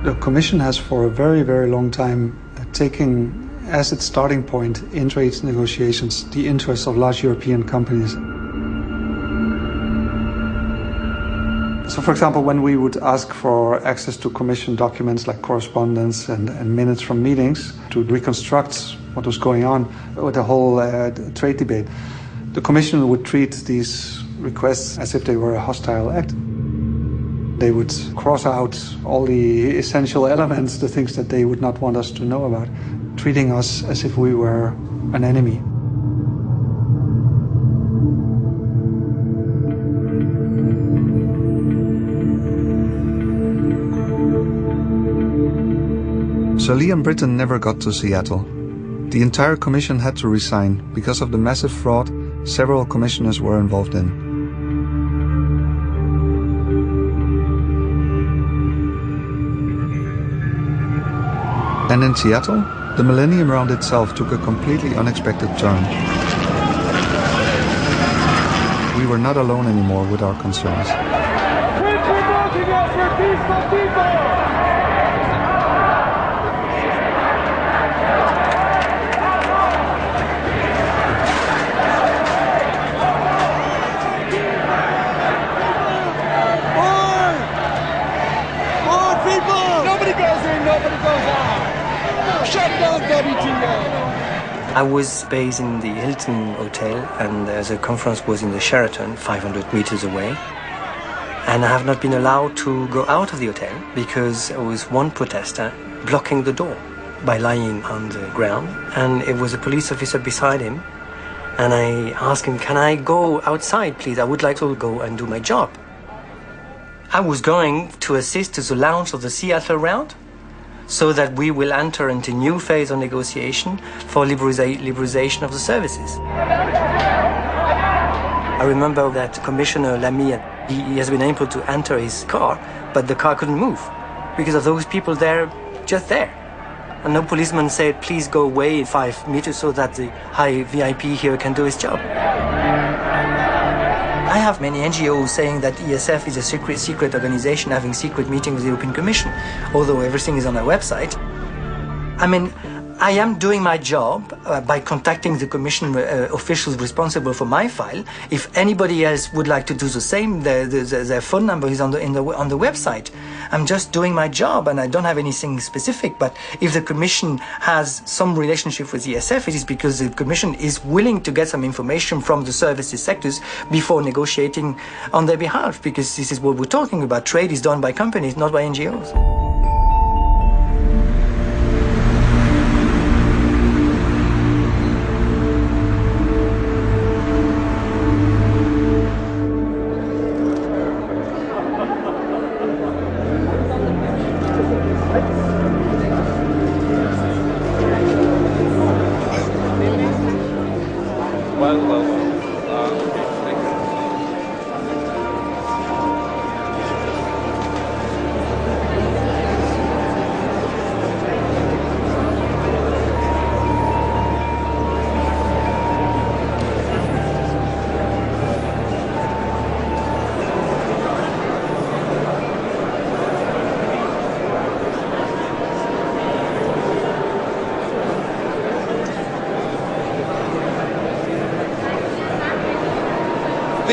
The Commission has for a very, very long time taken as its starting point in trade negotiations the interests of large European companies. So, for example, when we would ask for access to Commission documents like correspondence and minutes from meetings to reconstruct what was going on with the whole trade debate, the Commission would treat these requests as if they were a hostile act. They would cross out all the essential elements, the things that they would not want us to know about, treating us as if we were an enemy. Sir Liam Britain never got to Seattle. The entire Commission had to resign because of the massive fraud several commissioners were involved in. And in Seattle, the Millennium Round itself took a completely unexpected turn. We were not alone anymore with our concerns. I was based in the Hilton Hotel, and the conference was in the Sheraton, 500 meters away. And I have not been allowed to go out of the hotel because there was one protester blocking the door by lying on the ground. And it was a police officer beside him. And I asked him, can I go outside, please? I would like to go and do my job. I was going to assist to the launch of the Seattle round, so that we will enter into a new phase of negotiation for liberalization of the services. I remember that Commissioner Lamy, he has been able to enter his car, but the car couldn't move because of those people there, just there. And no policeman said, please go away 5 meters so that the high VIP here can do his job. I have many NGOs saying that ESF is a secret organization having secret meetings with the European Commission, although everything is on our website. I mean, I am doing my job by contacting the Commission officials responsible for my file. If anybody else would like to do the same, their phone number is on the website. I'm just doing my job and I don't have anything specific. But if the Commission has some relationship with ESF, it is because the Commission is willing to get some information from the services sectors before negotiating on their behalf, because this is what we're talking about. Trade is done by companies, not by NGOs.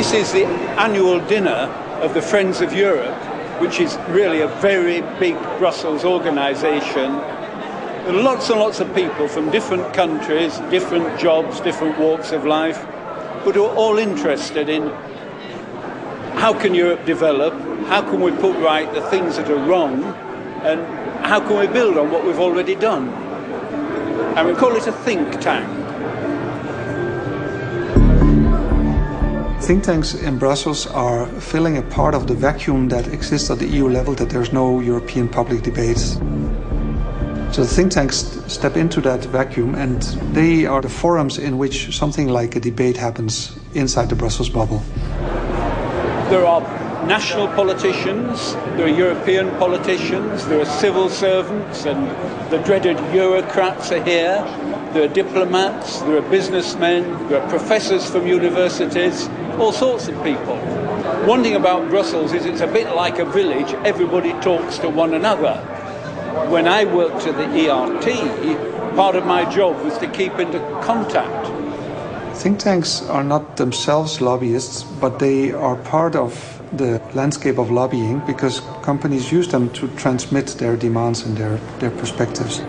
This is the annual dinner of the Friends of Europe, which is really a very big Brussels organisation. There are lots and lots of people from different countries, different jobs, different walks of life, but who are all interested in how can Europe develop, how can we put right the things that are wrong, and how can we build on what we've already done. And we call it a think tank. Think tanks in Brussels are filling a part of the vacuum that exists at the EU level, that there's no European public debates. So the think tanks step into that vacuum, and they are the forums in which something like a debate happens inside the Brussels bubble. There are national politicians, there are European politicians, there are civil servants, and the dreaded Eurocrats are here. There are diplomats, there are businessmen, there are professors from universities, all sorts of people. One thing about Brussels is it's a bit like a village, everybody talks to one another. When I worked at the ERT, part of my job was to keep into contact. Think tanks are not themselves lobbyists, but they are part of the landscape of lobbying because companies use them to transmit their demands and their perspectives.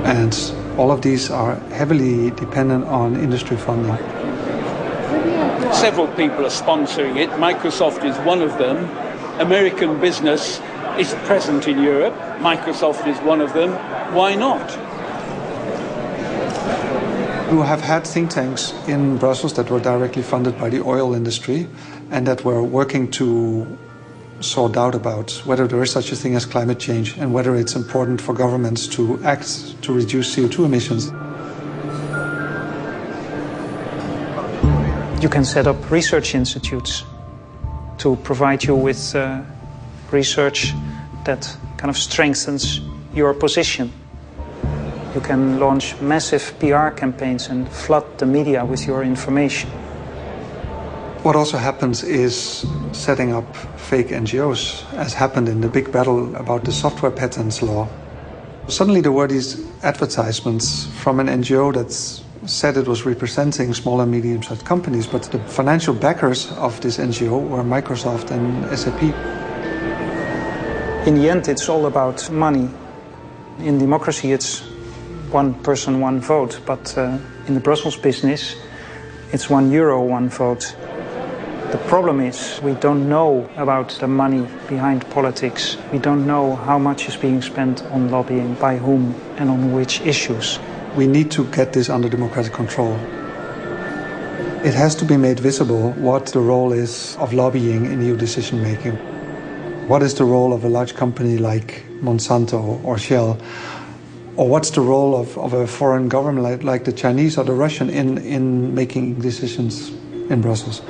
And all of these are heavily dependent on industry funding. Several people are sponsoring it. Microsoft is one of them. American business is present in Europe. Microsoft is one of them. Why not? We have had think tanks in Brussels that were directly funded by the oil industry and that were working to sort out about whether there is such a thing as climate change and whether it's important for governments to act to reduce CO2 emissions. You can set up research institutes to provide you with research that kind of strengthens your position. You can launch massive PR campaigns and flood the media with your information. What also happens is setting up fake NGOs, as happened in the big battle about the software patents law. Suddenly there were these advertisements from an NGO that said it was representing small and medium-sized companies, but the financial backers of this NGO were Microsoft and SAP. In the end, it's all about money. In democracy, it's one person, one vote, but in the Brussels business, it's €1, one vote. The problem is we don't know about the money behind politics. We don't know how much is being spent on lobbying, by whom, and on which issues. We need to get this under democratic control. It has to be made visible what the role is of lobbying in EU decision-making. What is the role of a large company like Monsanto or Shell? Or what's the role of a foreign government like the Chinese or the Russian in making decisions in Brussels?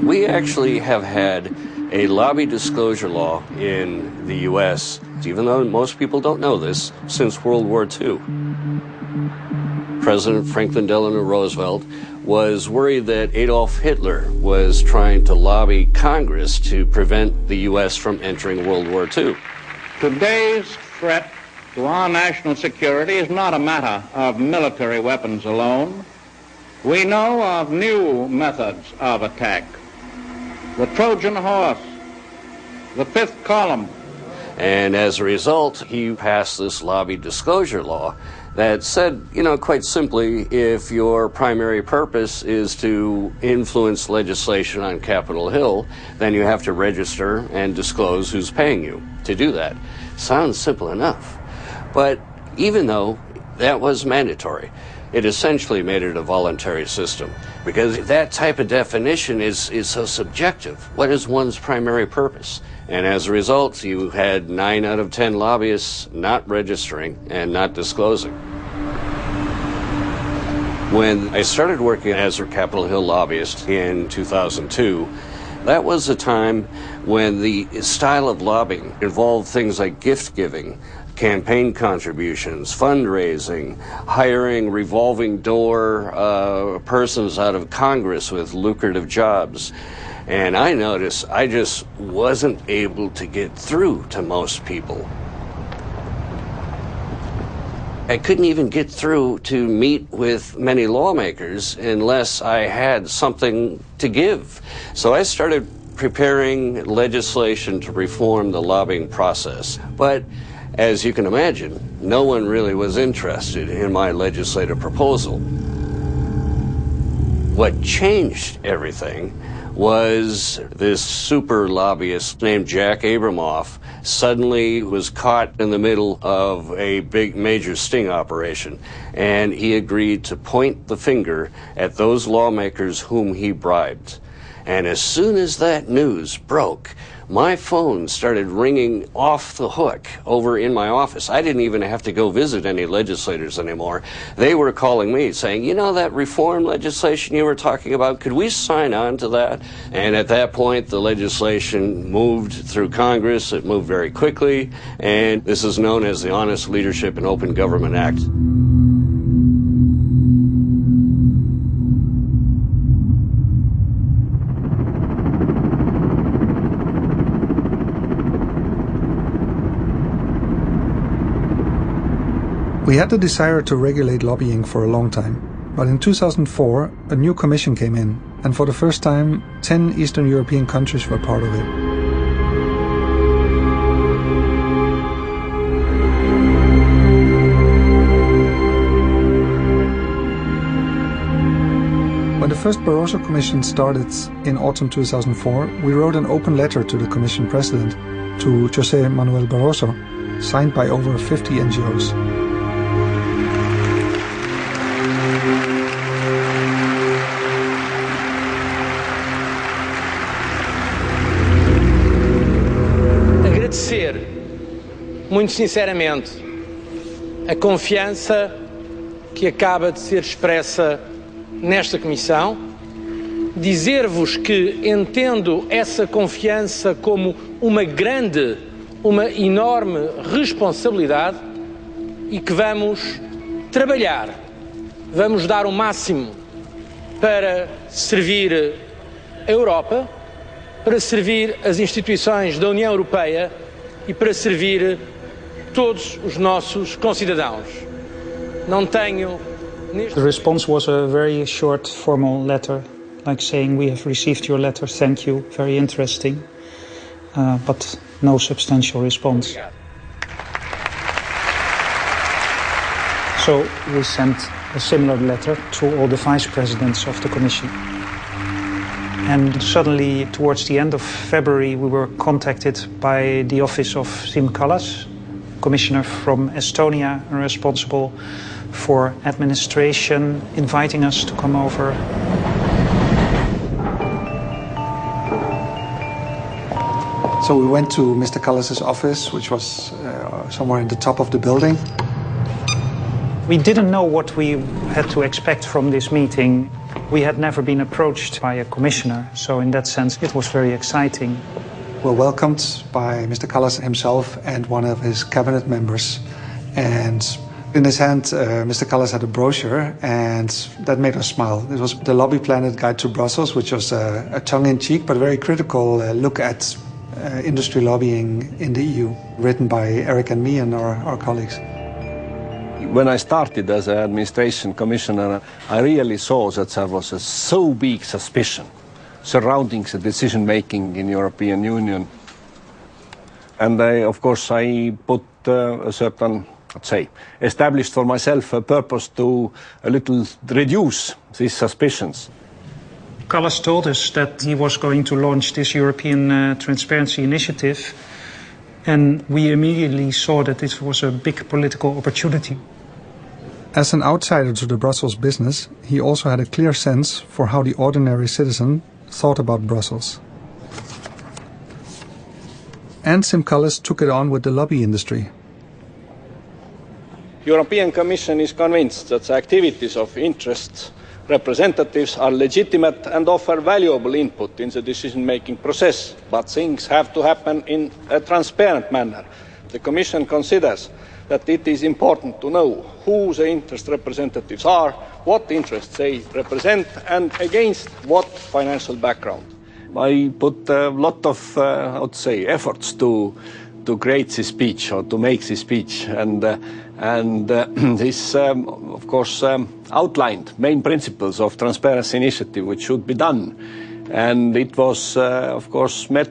We actually have had a lobby disclosure law in the U.S., even though most people don't know this, since World War II. President Franklin Delano Roosevelt was worried that Adolf Hitler was trying to lobby Congress to prevent the U.S. from entering World War II. Today's threat to our national security is not a matter of military weapons alone. We know of new methods of attack. The Trojan horse, the fifth column. And as a result, he passed this lobby disclosure law that said, quite simply, if your primary purpose is to influence legislation on Capitol Hill, then you have to register and disclose who's paying you to do that. Sounds simple enough. But even though that was mandatory, it essentially made it a voluntary system, because that type of definition is so subjective. What is one's primary purpose? And as a result, you had 9 out of 10 lobbyists not registering and not disclosing. When I started working as a Capitol Hill lobbyist in 2002, that was a time when the style of lobbying involved things like gift giving, campaign contributions, fundraising, hiring revolving door persons out of Congress with lucrative jobs. And I noticed I just wasn't able to get through to most people. I couldn't even get through to meet with many lawmakers unless I had something to give. So I started preparing legislation to reform the lobbying process. But as you can imagine, no one really was interested in my legislative proposal. What changed everything was this super lobbyist named Jack Abramoff suddenly was caught in the middle of a big major sting operation, and he agreed to point the finger at those lawmakers whom he bribed. And as soon as that news broke, my phone started ringing off the hook over in my office. I didn't even have to go visit any legislators anymore. They were calling me saying, you know that reform legislation you were talking about, could we sign on to that? And at that point, the legislation moved through Congress. It moved very quickly, and this is known as the Honest Leadership and Open Government Act. We had the desire to regulate lobbying for a long time, but in 2004 a new commission came in, and for the first time 10 Eastern European countries were part of it. When the first Barroso Commission started in autumn 2004, we wrote an open letter to the Commission President, to José Manuel Barroso, signed by over 50 NGOs. Muito sinceramente, a confiança que acaba de ser expressa nesta Comissão, dizer-vos que entendo essa confiança como uma enorme responsabilidade e que vamos trabalhar, vamos dar o máximo para servir a Europa, para servir as instituições da União Europeia e para servir todos os nossos concidadãos. Não tenho... The response was a very short formal letter, like saying, we have received your letter, thank you, very interesting, but no substantial response. So we sent a similar letter to all the vice presidents of the Commission. And suddenly, towards the end of February, we were contacted by the office of Siim Kallas, commissioner from Estonia, responsible for administration, inviting us to come over. So we went to Mr. Kallas' office, which was somewhere in the top of the building. We didn't know what we had to expect from this meeting. We had never been approached by a commissioner, so in that sense it was very exciting. We were welcomed by Mr. Kallas himself and one of his cabinet members. And in his hand, Mr. Kallas had a brochure, and that made us smile. It was the Lobby Planet Guide to Brussels, which was a tongue-in-cheek but very critical look at industry lobbying in the EU, written by Eric and me and our colleagues. When I started as an administration commissioner, I really saw that there was a so big suspicion surrounding the decision-making in the European Union. And of course I put a certain, let's say, established for myself a purpose to a little reduce these suspicions. Kallas told us that he was going to launch this European Transparency Initiative, and we immediately saw that this was a big political opportunity. As an outsider to the Brussels business, he also had a clear sense for how the ordinary citizen thought about Brussels. And Siim Kallas took it on with the lobby industry. The European Commission is convinced that the activities of interest representatives are legitimate and offer valuable input in the decision-making process, but things have to happen in a transparent manner. The Commission considers that it is important to know who the interest representatives are, what interests they represent, and against what financial background. I put a lot of, I would say, efforts to create this speech or to make this speech, and this, of course, outlined main principles of Transparency Initiative, which should be done, and it was, of course, met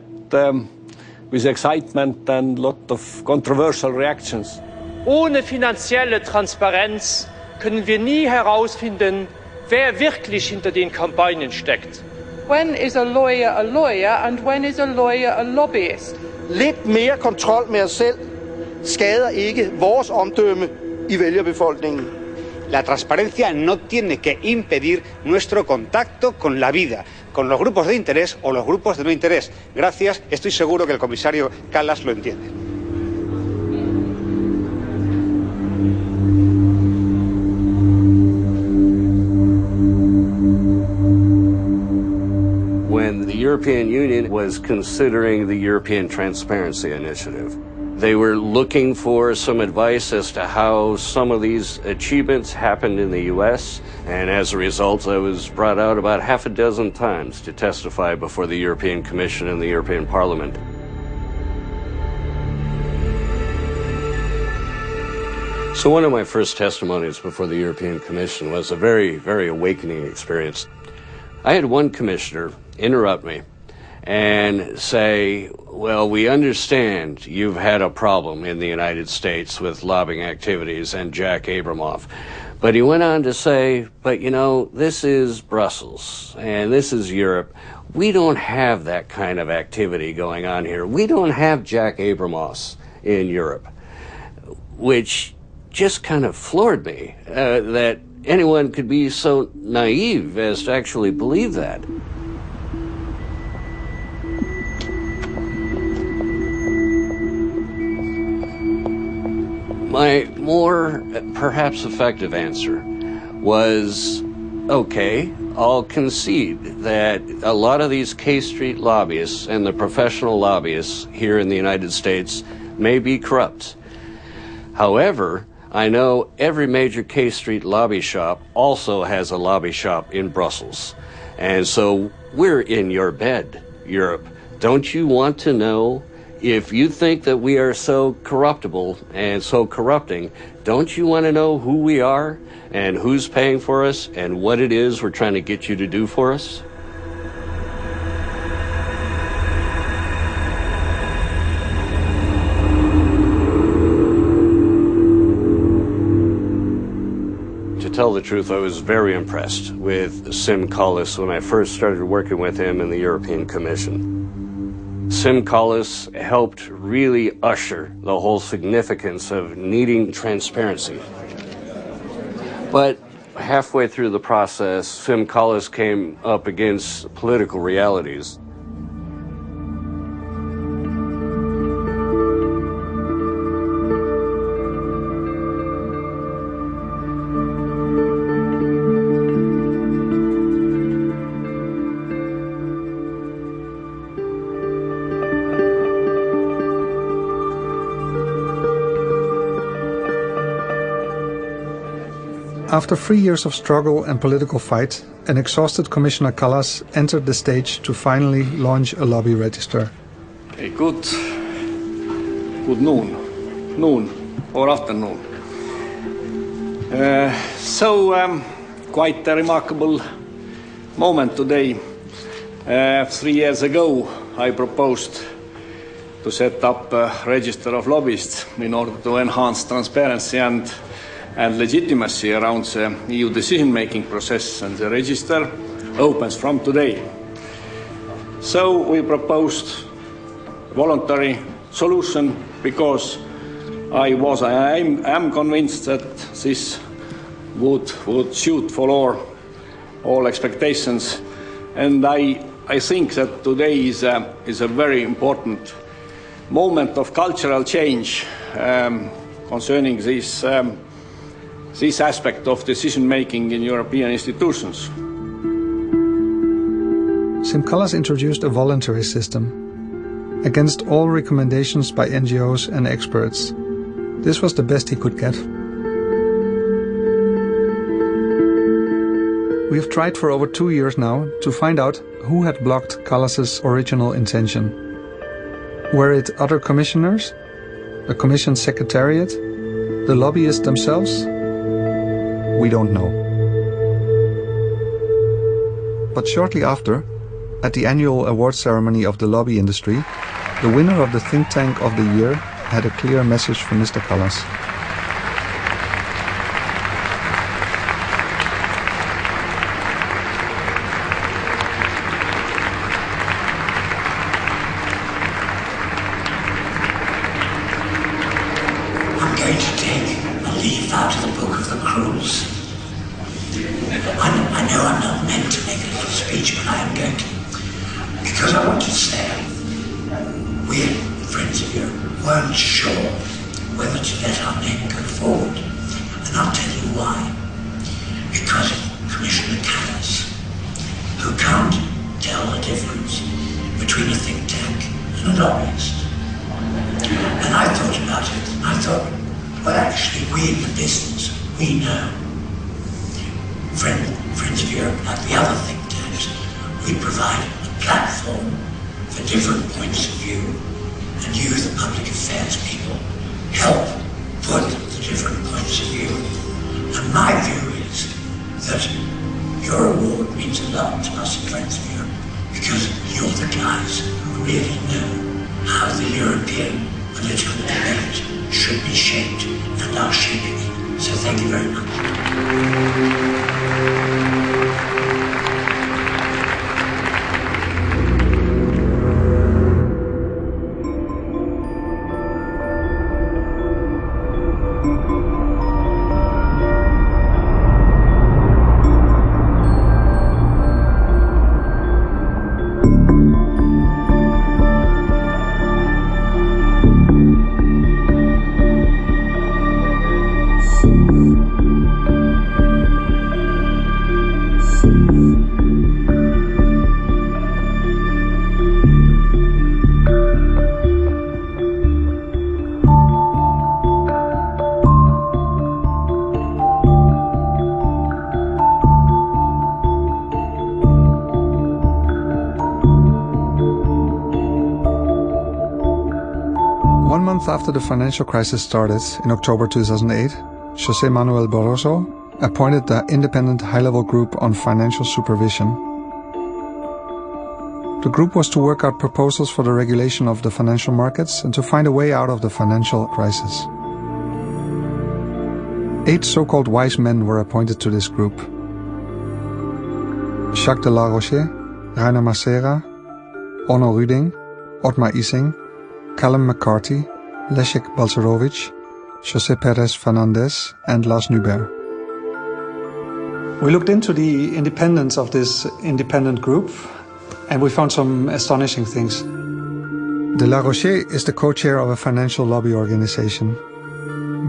with excitement and a lot of controversial reactions. Ohne finanzielle Transparenz können wir nie herausfinden, wer wirklich hinter den Kampagnen steckt. When is a lawyer and when is a lawyer a lobbyist? Lidt mere kontrol med os selv skader ikke vores omdømme i vælgerbefolkningen. La transparencia no tiene que impedir nuestro contacto con la vida, con los grupos de interés o los grupos de no interés. Gracias, estoy seguro que el comisario Kallas lo entiende. When the European Union was considering the European Transparency Initiative, they were looking for some advice as to how some of these achievements happened in the U.S., and as a result, I was brought out about half a dozen times to testify before the European Commission and the European Parliament. So one of my first testimonies before the European Commission was a very, very awakening experience. I had one commissioner interrupt me and say, well, we understand you've had a problem in the United States with lobbying activities and Jack Abramoff. But he went on to say, but you know, this is Brussels and this is Europe. We don't have that kind of activity going on here. We don't have Jack Abramoffs in Europe, which just kind of floored me, that anyone could be so naive as to actually believe that. My more perhaps effective answer was, okay, I'll concede that a lot of these K Street lobbyists and the professional lobbyists here in the United States may be corrupt. However, I know every major K Street lobby shop also has a lobby shop in Brussels. And so we're in your bed, Europe. Don't you want to know, if you think that we are so corruptible and so corrupting, don't you want to know who we are and who's paying for us and what it is we're trying to get you to do for us? To tell the truth, I was very impressed with Sim Collis when I first started working with him in the European Commission. Sim Collis helped really usher the whole significance of needing transparency. But halfway through the process, Sim Collis came up against political realities. After 3 years of struggle and political fight, an exhausted Commissioner Kallas entered the stage to finally launch a lobby register. A good noon or afternoon. Quite a remarkable moment today. 3 years ago, I proposed to set up a register of lobbyists in order to enhance transparency and legitimacy around the EU decision-making process, and the register opens from today. So we proposed a voluntary solution because I am convinced that this would suit for all expectations, and I think that today is a very important moment of cultural change concerning this aspect of decision-making in European institutions. Sim Kallas introduced a voluntary system, against all recommendations by NGOs and experts. This was the best he could get. We've tried for over 2 years now to find out who had blocked Kallas's original intention. Were it other commissioners, the Commission Secretariat, the lobbyists themselves? We don't know. But shortly after, at the annual award ceremony of the lobby industry, the winner of the Think Tank of the Year had a clear message for Mr. Kallas. I'm going to take a leaf out of the book of the cruels. I know I'm not meant to make a little speech, but I am going to, because I want to say, we, friends of Europe, weren't sure whether to let our name go forward. And I'll tell you why. Because of Commissioner Kallas, who can't tell the difference between a think tank and a lobbyist. And I thought about it, and I thought, well, actually, we in the business, we know. Friends of Europe, like the other think tanks, we provide a platform for different points of view, and you, the public affairs people, help put the different points of view. And my view is that your award means a lot to us in Friends of Europe, because you're the guys who really know how the European political debate should be shaped and are shaping it. So thank you very much. After the financial crisis started in October 2008, José Manuel Barroso appointed the independent high-level group on financial supervision. The group was to work out proposals for the regulation of the financial markets and to find a way out of the financial crisis. 8 so-called wise men were appointed to this group. Jacques de la Roche, Rainer Macera, Onno Ruding, Otmar Issing, Callum McCarthy, Leszek Balcerowicz, José Pérez Fernández, and Lars Nuber. We looked into the independence of this independent group, and we found some astonishing things. De la Roche is the co-chair of a financial lobby organization.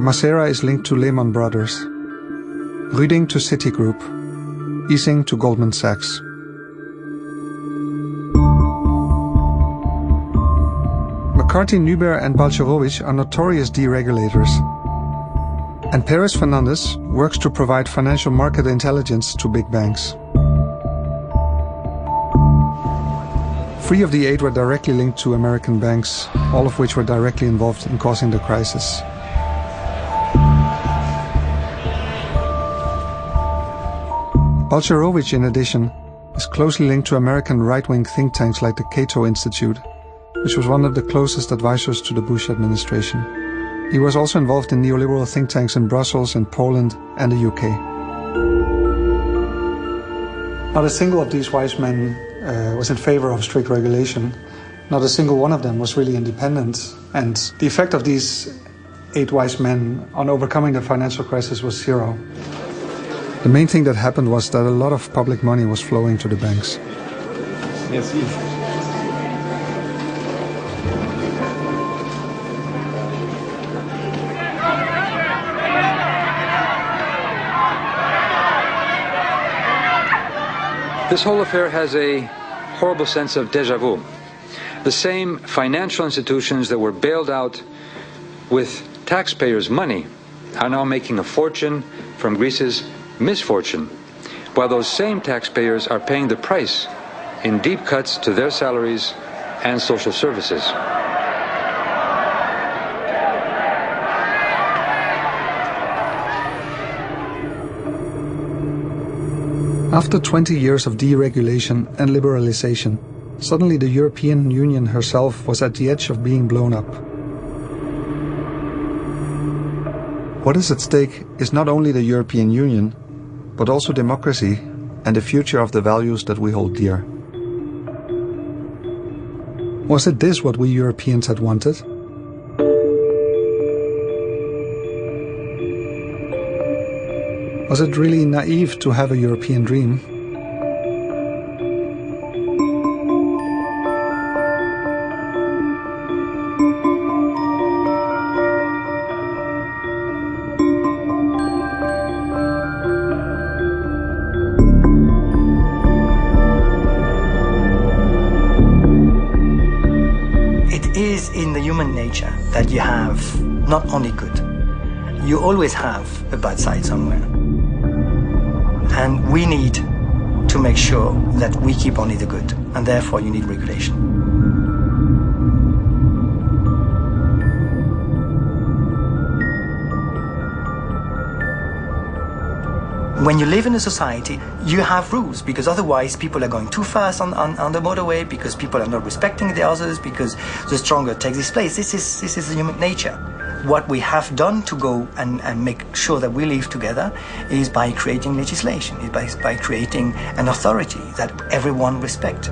Macera is linked to Lehman Brothers, Ruding to Citigroup, Issing to Goldman Sachs. McCarthy, Nuber and Balcerowicz are notorious deregulators. And Pérez Fernández works to provide financial market intelligence to big banks. 3 of the 8 were directly linked to American banks, all of which were directly involved in causing the crisis. Balcerowicz, in addition, is closely linked to American right-wing think tanks like the Cato Institute, which was one of the closest advisors to the Bush administration. He was also involved in neoliberal think tanks in Brussels, in Poland and the UK. Not a single of these wise men was in favor of strict regulation. Not a single one of them was really independent. And the effect of these 8 wise men on overcoming the financial crisis was 0. The main thing that happened was that a lot of public money was flowing to the banks. Yes, yes. This whole affair has a horrible sense of déjà vu. The same financial institutions that were bailed out with taxpayers' money are now making a fortune from Greece's misfortune. while those same taxpayers are paying the price in deep cuts to their salaries and social services. After 20 years of deregulation and liberalization, suddenly the European Union herself was at the edge of being blown up. What is at stake is not only the European Union, but also democracy and the future of the values that we hold dear. Was it this what we Europeans had wanted? Was it really naive to have a European dream? It is in the human nature that you have not only good, you always have a bad side somewhere. And we need to make sure that we keep only the good, and therefore you need regulation. When you live in a society, you have rules, because otherwise people are going too fast on the motorway, because people are not respecting the others, because the stronger takes its place. This is the human nature. What we have done to go and make sure that we live together is by creating legislation, is by creating an authority that everyone respects.